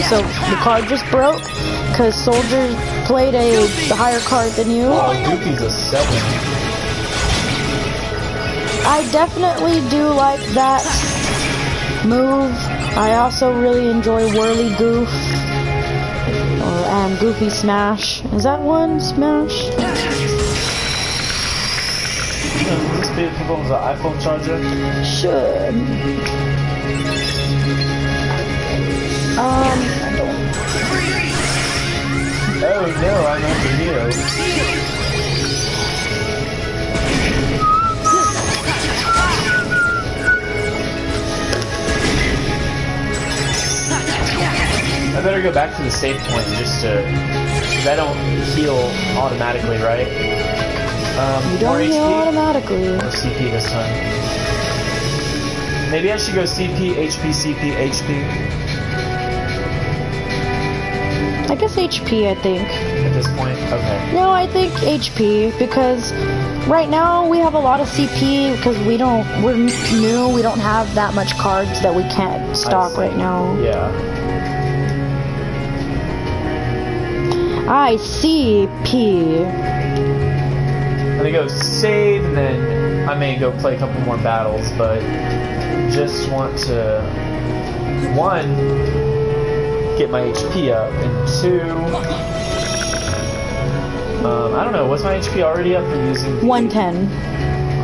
So the card just broke because Soldier played a higher card than you. Oh, Goofy's a 7. I definitely do like that move. I also really enjoy Whirly Goof. And Goofy Smash. Is that one? Smash? Will this be equivalent to the iPhone charger? Should. I don't. Oh no, I'm under Neo. I better go back to the save point just to, because I don't heal automatically, right? You don't heal automatically. Or CP this time. Maybe I should go CP, HP, CP, HP. I guess HP, I think. At this point? Okay. No, I think HP, because right now we have a lot of CP because we're new, we don't have that much cards that we can't stock right now. Yeah. I see P. I'm gonna go save and then I may go play a couple more battles, but just want to, one, get my HP up, and two, I don't know, was my HP already up for using 110.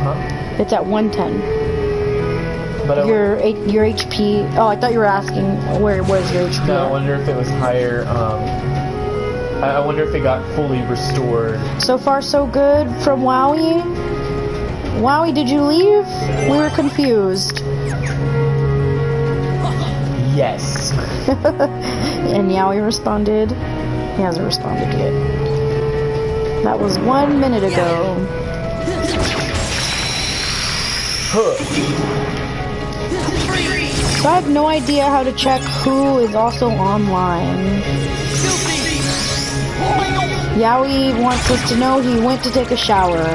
Huh? It's at 110. But Your HP. Oh, I thought you were asking where was your HP. No, I at. wonder if it was higher. I wonder if it got fully restored. So far, so good from Wowie. Wowie, did you leave? We were confused. Yes. And Yowie responded. He hasn't responded yet. That was 1 minute ago. So I have no idea how to check who is also online. Yowie wants us to know he went to take a shower.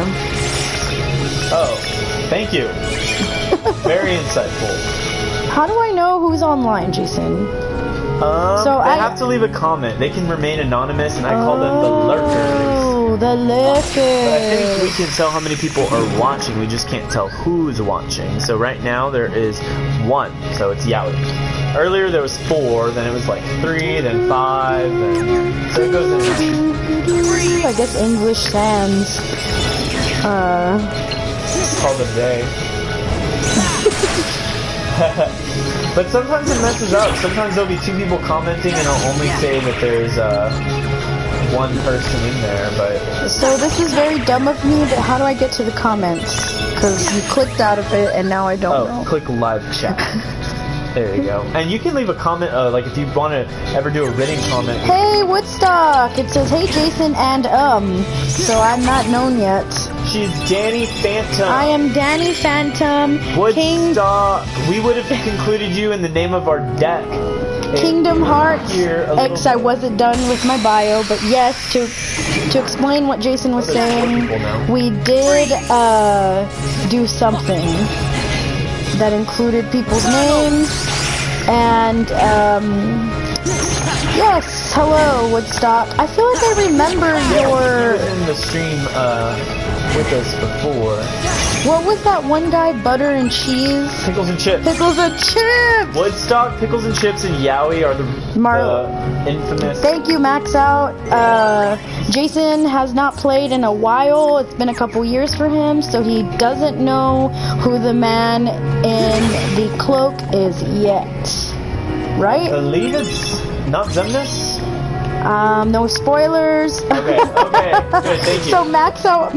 Oh, thank you. Very insightful. How do I know who's online, Jason? They have to leave a comment. They can remain anonymous, and I call them the lurkers. Oh, the lurkers. But I think we can tell how many people are watching. We just can't tell who's watching. So right now there is 1. So it's Yowie. Earlier there was 4. Then it was like 3. Then 5. Then so it goes in. I guess English Sans. Call them they. But sometimes it messes up. Sometimes there'll be 2 people commenting, and I'll only say that there's 1 person in there. But So this is very dumb of me, but how do I get to the comments? Because you clicked out of it, and now I don't know. Click live chat. There you go. And you can leave a comment, like if you want to ever do a written comment. Hey, Woodstock! It says, hey, Jason and so I'm not known yet. She's Danny Phantom. I am Danny Phantom. Woodstock. We would have concluded you in the name of our deck. Kingdom Hearts X. I wasn't done with my bio, but yes, to explain what Jason was saying, we did do something that included people's names, and yes, hello Woodstock. I feel like I remember your. He was in the stream with us before. What was that one guy? Butter and cheese. Pickles and chips. Pickles and chips. Woodstock, Pickles and Chips, and Yowie are the infamous. Thank you, Max Out. Jason has not played in a while. It's been a couple years for him, so he doesn't know who the man in the cloak is yet. Right? I believe it's not Zemnis. No spoilers. Okay, good, thank you. So Max Out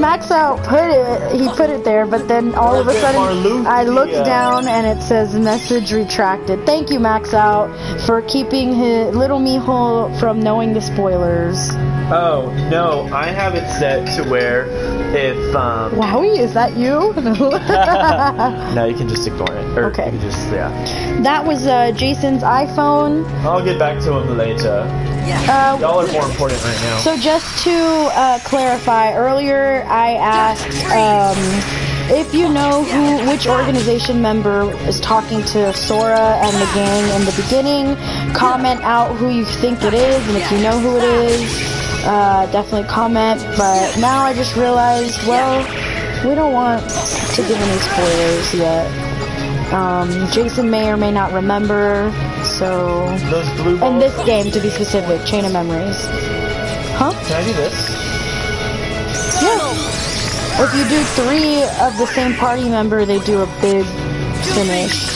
put it there, but then all of a sudden I looked down and it says message retracted. Thank you, Max Out, for keeping his little Mijo from knowing the spoilers. Oh, no, I have it set to where if, Wowie, is that you? No, you can just ignore it. Or Okay. You can just, yeah. That was Jason's iPhone. I'll get back to him later. Y'all are more important right now. So just to clarify, earlier I asked if you know which organization member is talking to Sora and the gang in the beginning. Comment out who you think it is, and if you know who it is, definitely comment. But now I just realized, well, we don't want to give any spoilers yet. Jason may or may not remember. So, Those blue balls. in this game, to be specific, Chain of Memories. Huh? Can I do this? Yeah. If you do 3 of the same party member, they do a big finish.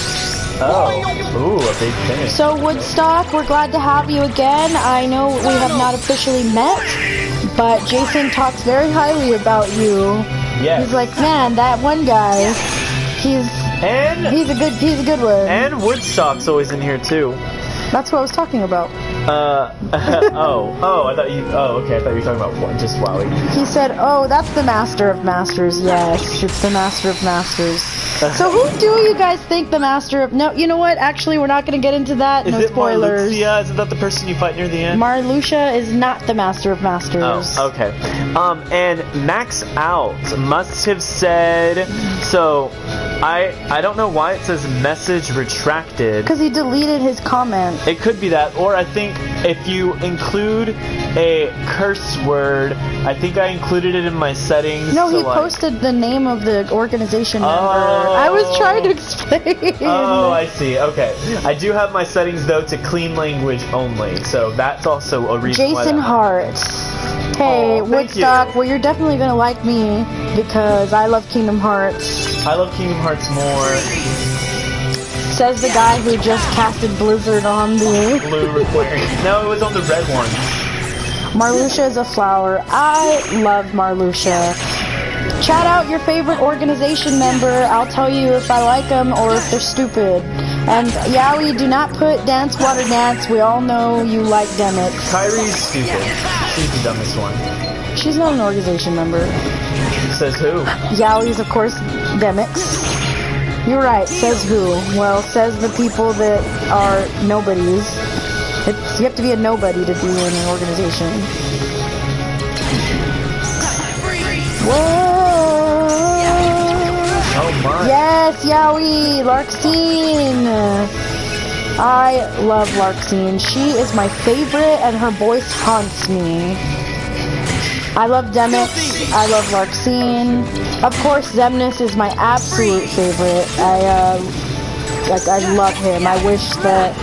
Oh. Ooh, a big finish. So Woodstock, we're glad to have you again. I know we have not officially met, but Jason talks very highly about you. Yes. He's like, man, that one guy, he's a good one. And Woodstock's always in here too. That's what I was talking about. I thought you. Oh, okay. I thought you were talking about just Wowie. He said, oh, that's the Master of Masters. Yes, it's the Master of Masters. So who do you guys think the Master of... No, you know what? Actually, we're not going to get into that. No spoilers. Marluxia? Isn't that the person you fight near the end? Marluxia is not the Master of Masters. Oh, okay. And Max Out must have said... So, I don't know why it says message retracted. Because he deleted his comment. It could be that, or I think if you include a curse word, I think I included it in my settings. No, he so posted the name of the organization member. I was trying to explain. Oh, I see. Okay. I do have my settings, though, to clean language only, so that's also a reason why Jason Hart. Hey, Woodstock, well, you're definitely going to like me because I love Kingdom Hearts. I love Kingdom Hearts more. Says the guy who just casted Blizzard on the... Blue requiring. No, it was on the red one. Marluxia is a flower. I love Marluxia. Chat out your favorite organization member. I'll tell you if I like them or if they're stupid. And Yowie, do not put Dance Water Dance. We all know you like Demix. Kyrie's stupid. She's the dumbest one. She's not an organization member. Says who? Yowie's, of course, Demix. You're right. Says who? Well, says the people that are nobodies. You have to be a nobody to be in an organization. Whoa! Oh my. Yes, Yowie! Larxene! I love Larxene. She is my favorite and her voice haunts me. I love Demix. I love Larxene. Of course, Xemnas is my absolute favorite. I love him. I wish that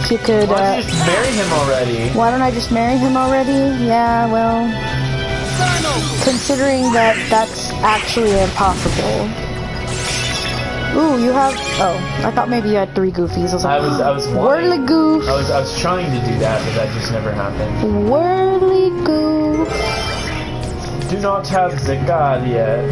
he could... Why don't you just marry him already? Why don't I just marry him already? Yeah, well... Considering that that's actually impossible. Ooh, you have... Oh, I thought maybe you had 3 Goofies. I was like, I was wanting... Whirligoof. I was trying to do that, but that just never happened. Whirligoof. Do not have the card yet.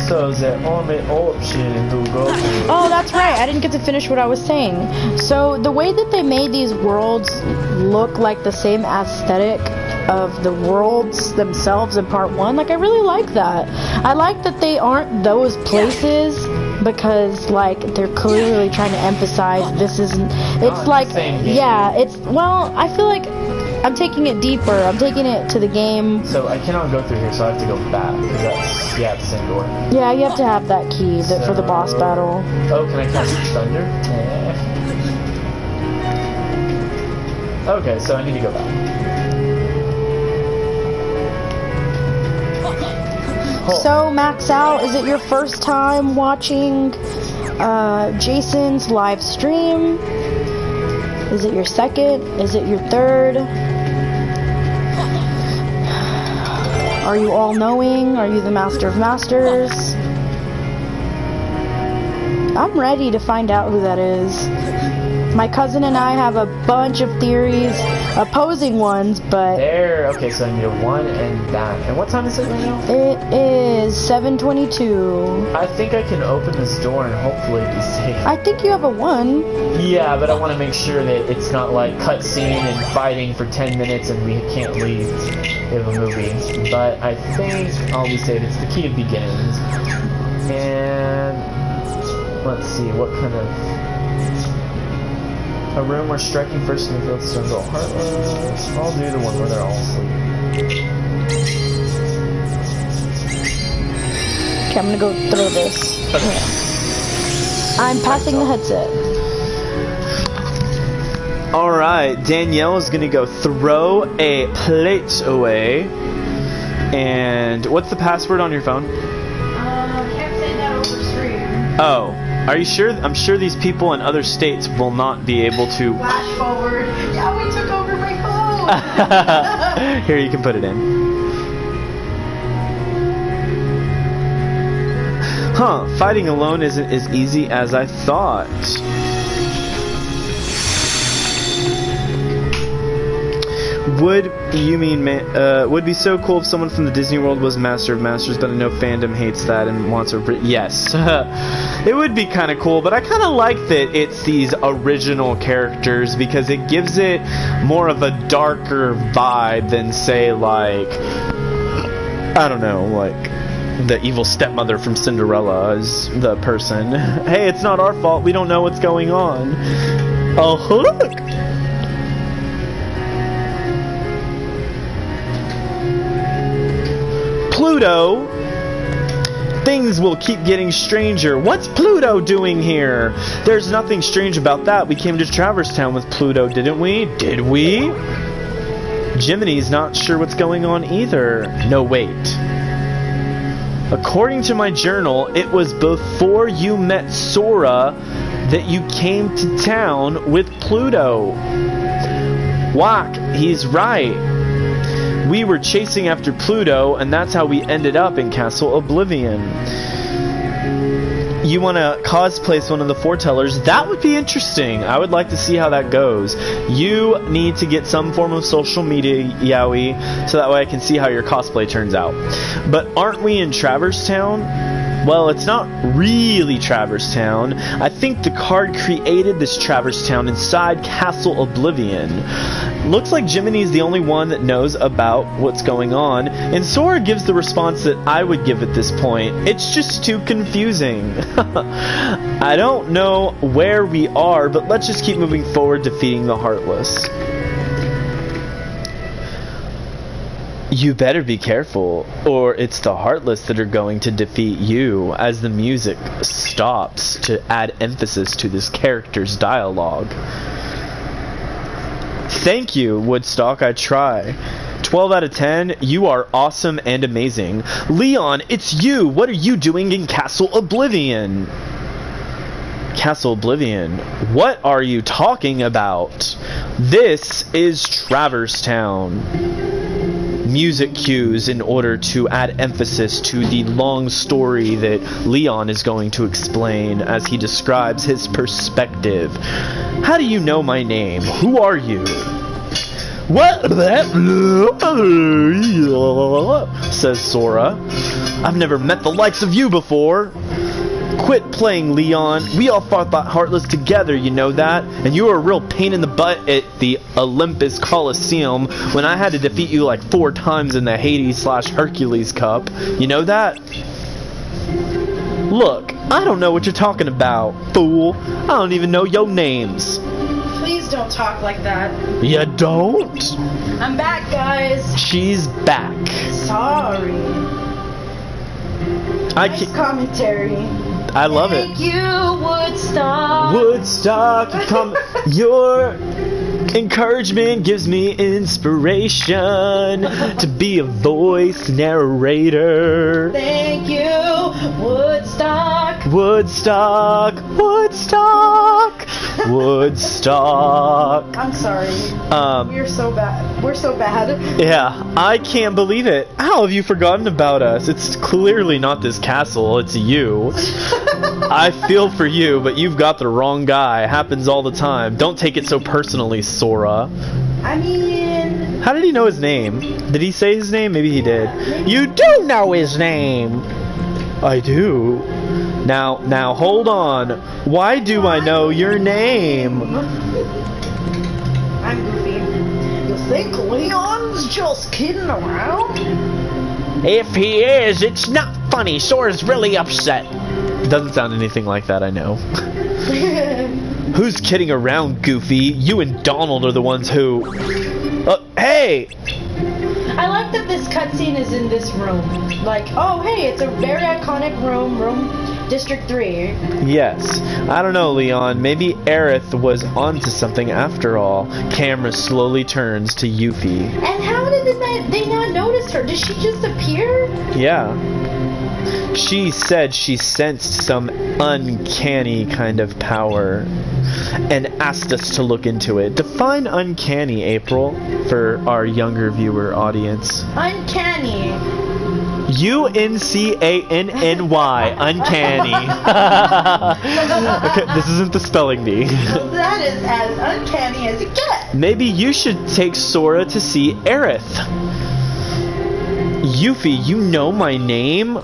So the only option to go to... Oh, that's right. I didn't get to finish what I was saying. So the way that they made these worlds look like the same aesthetic of the worlds themselves in part 1, like I really like that. I like that they aren't those places because like they're clearly trying to emphasize this isn't... It's like... Yeah, it's... Well, I feel like I'm taking it deeper. I'm taking it to the game. So I cannot go through here, so I have to go back. Because that's, yeah, the same door. Yeah, you have to have that key for the boss battle. Oh, can I cast Thunder? Okay, so I need to go back. So, Max Out, is it your first time watching Jason's live stream? Is it your second? Is it your third? Are you all-knowing? Are you the Master of Masters? I'm ready to find out who that is. My cousin and I have a bunch of theories, opposing ones, but... There, okay, so I need a 1 and that. And what time is it right now? It is 7:22. I think I can open this door and hopefully be safe. I think you have a 1. Yeah, but I want to make sure that it's not like cutscene and fighting for 10 minutes and we can't leave of a movie. But I think I'll be safe. It's the key of beginnings. And... let's see, what kind of... A room where striking first in the field stones all heartless. I'll do the one where they're all asleep. Okay, I'm gonna go throw this. Okay. I'm passing the headset. Alright, Danielle is gonna go throw a plate away. And what's the password on your phone? Can't say that over stream. Oh, are you sure? I'm sure these people in other states will not be able to. Flash forward. Yeah, we took over my phone. Here, you can put it in. Huh, fighting alone isn't as easy as I thought. Would be so cool if someone from the Disney World was Master of Masters, but I know fandom hates that and wants a... Yes. It would be kind of cool, but I kind of like that it's these original characters because it gives it more of a darker vibe than, say, like... I don't know, like... the evil stepmother from Cinderella is the person. Hey, it's not our fault. We don't know what's going on. Oh, look! Pluto! Things will keep getting stranger. What's Pluto doing here? There's nothing strange about that. We came to Traverse Town with Pluto, didn't we? Did we? Jiminy's not sure what's going on either. No, wait. According to my journal, it was before you met Sora that you came to town with Pluto. Whack, he's right. We were chasing after Pluto, and that's how we ended up in Castle Oblivion. You want to cosplay as one of the foretellers? That would be interesting. I would like to see how that goes. You need to get some form of social media, Yowie, so that way I can see how your cosplay turns out. But aren't we in Traverse Town? Well, it's not really Traverse Town. I think the card created this Traverse Town inside Castle Oblivion. Looks like Jiminy's the only one that knows about what's going on, and Sora gives the response that I would give at this point. It's just too confusing. I don't know where we are, but let's just keep moving forward, defeating the Heartless. You better be careful, or it's the Heartless that are going to defeat you, as the music stops to add emphasis to this character's dialogue. Thank you, Woodstock, I try. 12 out of 10, you are awesome and amazing. Leon, it's you! What are you doing in Castle Oblivion? Castle Oblivion? What are you talking about? This is Traverse Town. Music cues in order to add emphasis to the long story that Leon is going to explain as he describes his perspective. How do you know my name? Who are you? What? Says Sora. I've never met the likes of you before. Quit playing, Leon. We all fought that Heartless together, you know that? And you were a real pain in the butt at the Olympus Coliseum when I had to defeat you like 4 times in the Hades/Hercules Cup. You know that? Look, I don't know what you're talking about, fool. I don't even know your names. Please don't talk like that. You don't? I'm back, guys. She's back. Sorry. Nice commentary. I love it. Thank you, Woodstock. Woodstock, your encouragement gives me inspiration to be a voice narrator. Thank you, Woodstock. Woodstock, Woodstock, Woodstock. I'm sorry. We're so bad. We're so bad. Yeah, I can't believe it. How have you forgotten about us? It's clearly not this castle, it's you. I feel for you, but you've got the wrong guy. It happens all the time. Don't take it so personally, Sora. I mean... How did he know his name? Did he say his name? Maybe he did. Maybe. You do know his name! I do. Now, hold on. Why do I know your name? I'm Goofy. You think Leon's just kidding around? If he is, it's not funny. Sora's really upset. Doesn't sound anything like that, I know. Who's kidding around, Goofy? You and Donald are the ones who... hey! I like that this cutscene is in this room. Like, oh, hey, it's a very iconic room District 3. Yes. I don't know, Leon. Maybe Aerith was onto something after all. Camera slowly turns to Yuffie. And how did they not notice her? Did she just appear? Yeah. She said she sensed some uncanny kind of power and asked us to look into it. Define uncanny, April, for our younger viewer audience. Uncanny. UNCANNY. Uncanny. Okay, this isn't the spelling bee. That is as uncanny as it gets. Maybe you should take Sora to see Aerith. Yuffie, you know my name?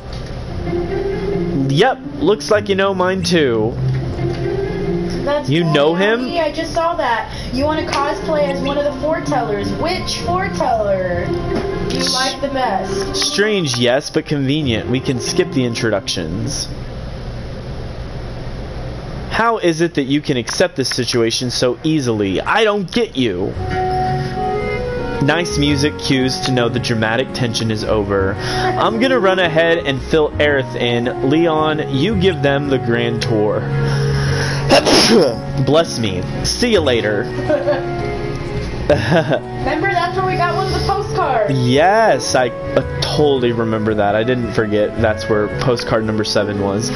Yep, looks like you know mine too. That's You cool, know Daddy. him? I just saw that. You want to cosplay as one of the foretellers. Which foreteller do you like the best? Strange, yes, but convenient. We can skip the introductions. How is it that you can accept this situation so easily? I don't get you. Nice music cues to know the dramatic tension is over. I'm gonna run ahead and fill Aerith in. Leon, you give them the grand tour. Bless me. See you later. Remember, that's where we got one of the postcards. Yes, I totally remember that. I didn't forget that's where postcard number 7 was.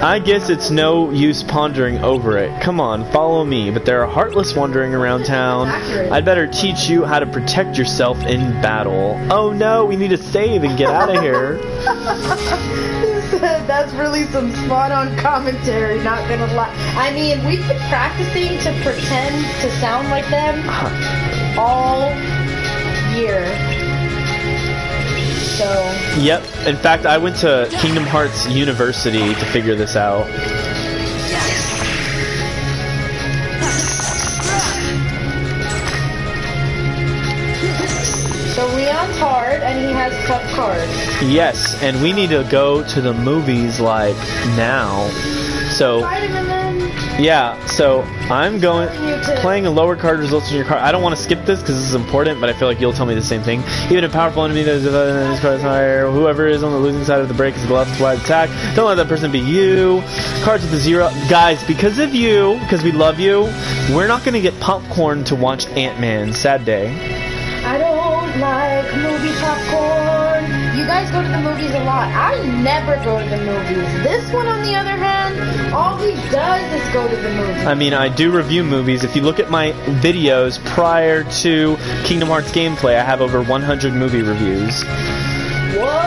I guess it's no use pondering over it. Come on, follow me. But there are heartless wandering around town. I'd better teach you how to protect yourself in battle. Oh no, we need to save and get out of here. That's really some spot-on commentary, not gonna lie. I mean, we've been practicing to pretend to sound like them all year. So... Yep. In fact, I went to Kingdom Hearts University to figure this out. So Leon's hard, and he has tough cards. Yes, and we need to go to the movies, like, now. So... Vitamin then. Yeah, so I'm playing a lower card results in your card. I don't want to skip this because this is important, but I feel like you'll tell me the same thing. Even a powerful enemy that is divided in this card is higher. Whoever is on the losing side of the break is left to attack. Don't let that person be you. Cards with a 0. Guys, because of you, because we love you, we're not going to get popcorn to watch Ant-Man. Sad day. I don't like movie popcorn. You guys go to the movies a lot. I never go to the movies. This one, on the other hand, all he does is go to the movies. I mean, I do review movies. If you look at my videos prior to Kingdom Hearts gameplay, I have over 100 movie reviews. Whoa!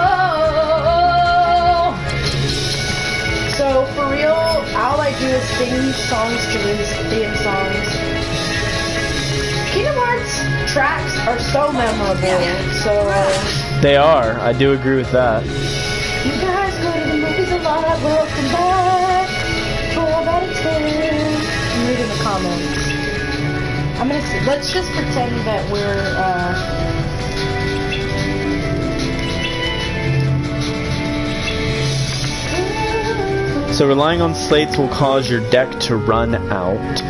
So, for real, all I do is sing songs to his theme songs. Kingdom Hearts tracks are so memorable, so... They are. I do agree with that. You guys go to the movies a lot. Welcome back. 12 out of 10. I'm reading the comments. I'm gonna see. Let's just pretend that we're, So relying on slates will cause your deck to run out.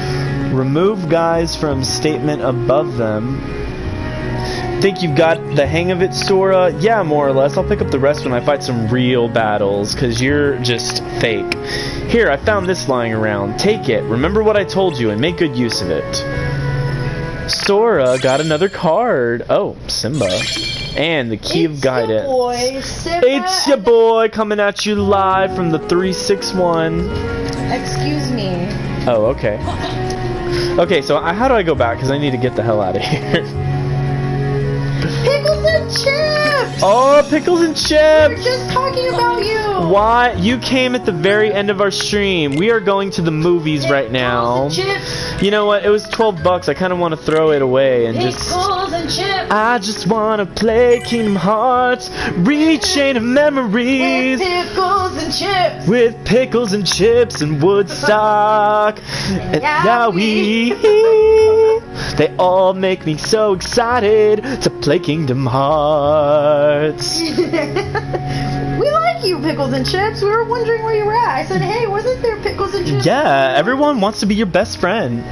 Remove guys from statement above them. Think you've got the hang of it, Sora? Yeah, more or less. I'll pick up the rest when I fight some real battles, because you're just fake. Here, I found this lying around. Take it. Remember what I told you and make good use of it. Sora got another card. Oh, Simba. And the Key of Guidance. Boy, Simba. It's your boy coming at you live from the 361. Excuse me. Oh, okay. Okay, so how do I go back? Because I need to get the hell out of here. Pickles and chips! Oh, Pickles and We're Chips! just talking about you! Why? You came at the very end of our stream. We are going to the movies right now. Pickles and chips! You know what? It was $12. I kind of want to throw it away and just... Pickles and chips! I just want to play Kingdom Hearts, Chain of Memories. With pickles and chips! With Pickles and Chips and Woodstock and Yowie. They all make me so excited to play Kingdom Hearts. We like you, Pickles and Chips. We were wondering where you were at. I said, hey, wasn't there Pickles and Chips? Yeah, everyone wants to be your best friend.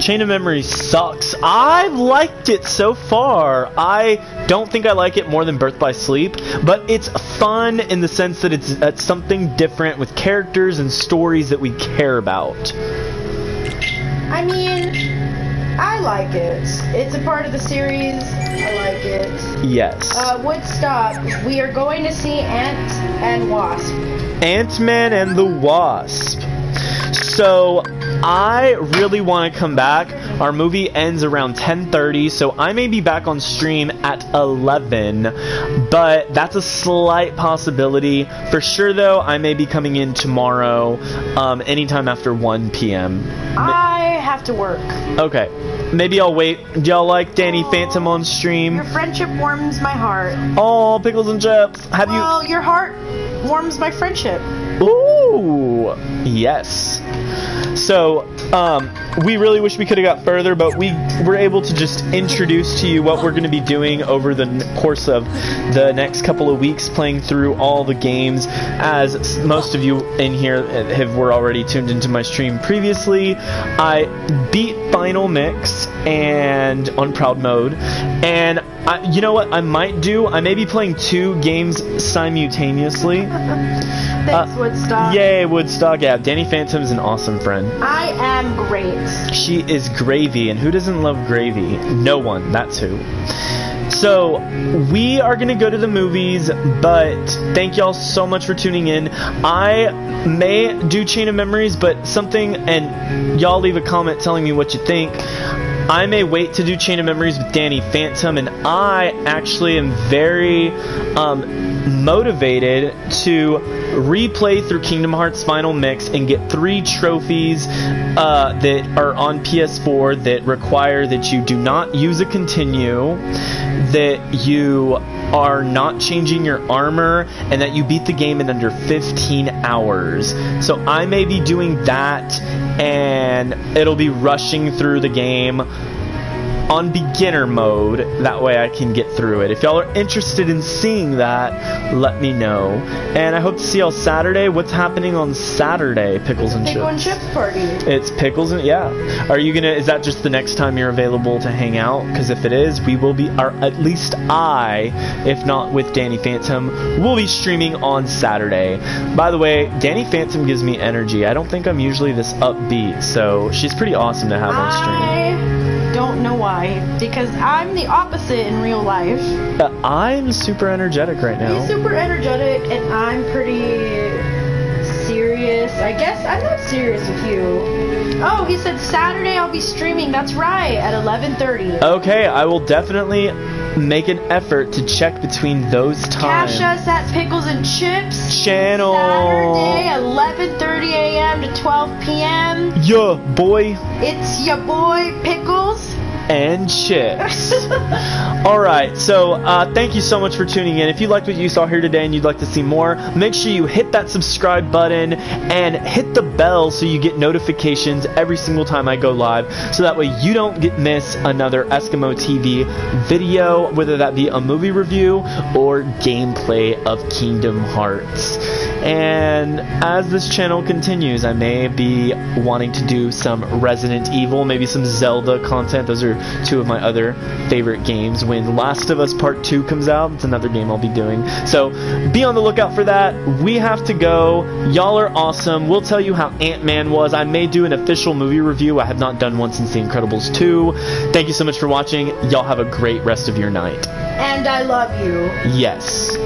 Chain of Memories sucks. I've liked it so far. I don't think I like it more than Birth by Sleep, but it's fun in the sense that it's something different with characters and stories that we care about. I mean, I like it. It's a part of the series. I like it. Yes. Woodstock. We are going to see Ant and Wasp. Ant-Man and the Wasp. So I really want to come back. Our movie ends around 10:30, so I may be back on stream at 11, but that's a slight possibility. For sure, though, I may be coming in tomorrow, anytime after 1 p.m. I have to work. Okay, maybe I'll wait. Do y'all like Danny Phantom on stream? Your friendship warms my heart. Oh, pickles and chips. Have you? Well, your heart warms my friendship. Ooh, yes. So, we really wish we could have got further, but we were able to just introduce to you what we're going to be doing over the course of the next couple of weeks, playing through all the games. As most of you in here were already tuned into my stream previously, I beat Final Mix and on Proud Mode, and you know what I might do? I may be playing 2 games simultaneously. Thanks, Woodstock. Yay, Woodstock. Yeah, Danny Phantom is an awesome friend. I am great. She is gravy, and who doesn't love gravy? No one, that's who. So, we are going to go to the movies, but thank y'all so much for tuning in. I may do Chain of Memories, but something, and y'all leave a comment telling me what you think. I may wait to do Chain of Memories with Danny Phantom, and I actually am very motivated to replay through Kingdom Hearts Final Mix and get 3 trophies that are on PS4 that require that you do not use a continue, that you are not changing your armor, and that you beat the game in under 15 hours. So I may be doing that, and it'll be rushing through the game on beginner mode. That way I can get through it. If y'all are interested in seeing that, let me know. And I hope to see y'all Saturday. What's happening on Saturday, Pickles and Chips? Pickle and Chips party. It's Pickles and, yeah. Are you gonna, is that just the next time you're available to hang out? Because if it is, we will be, or at least I, if not with Danny Phantom, will be streaming on Saturday. By the way, Danny Phantom gives me energy. I don't think I'm usually this upbeat, so she's pretty awesome to have on stream. I don't know why, because I'm the opposite in real life. I'm super energetic right now. He's super energetic, and I'm pretty serious. I guess I'm not serious with you. Oh, he said Saturday I'll be streaming. That's right, at 11:30. Okay, I will definitely make an effort to check between those times. Cash us at Pickles and Chips channel. Saturday, 11:30 a.m. to 12 p.m. Yeah, boy. It's your boy Pickles and Chips. Alright, so thank you so much for tuning in. If you liked what you saw here today and you'd like to see more, make sure you hit that subscribe button and hit the bell so you get notifications every single time I go live, so that way you don't miss another Eskimo TV video, whether that be a movie review or gameplay of Kingdom Hearts. And as this channel continues, I may be wanting to do some Resident Evil, maybe some Zelda content. Those are 2 of my other favorite games. When Last of Us Part 2 comes out, it's another game I'll be doing. So be on the lookout for that. We have to go. Y'all are awesome. We'll tell you how Ant-Man was. I may do an official movie review. I have not done one since The Incredibles 2. Thank you so much for watching. Y'all have a great rest of your night. and I love you. Yes.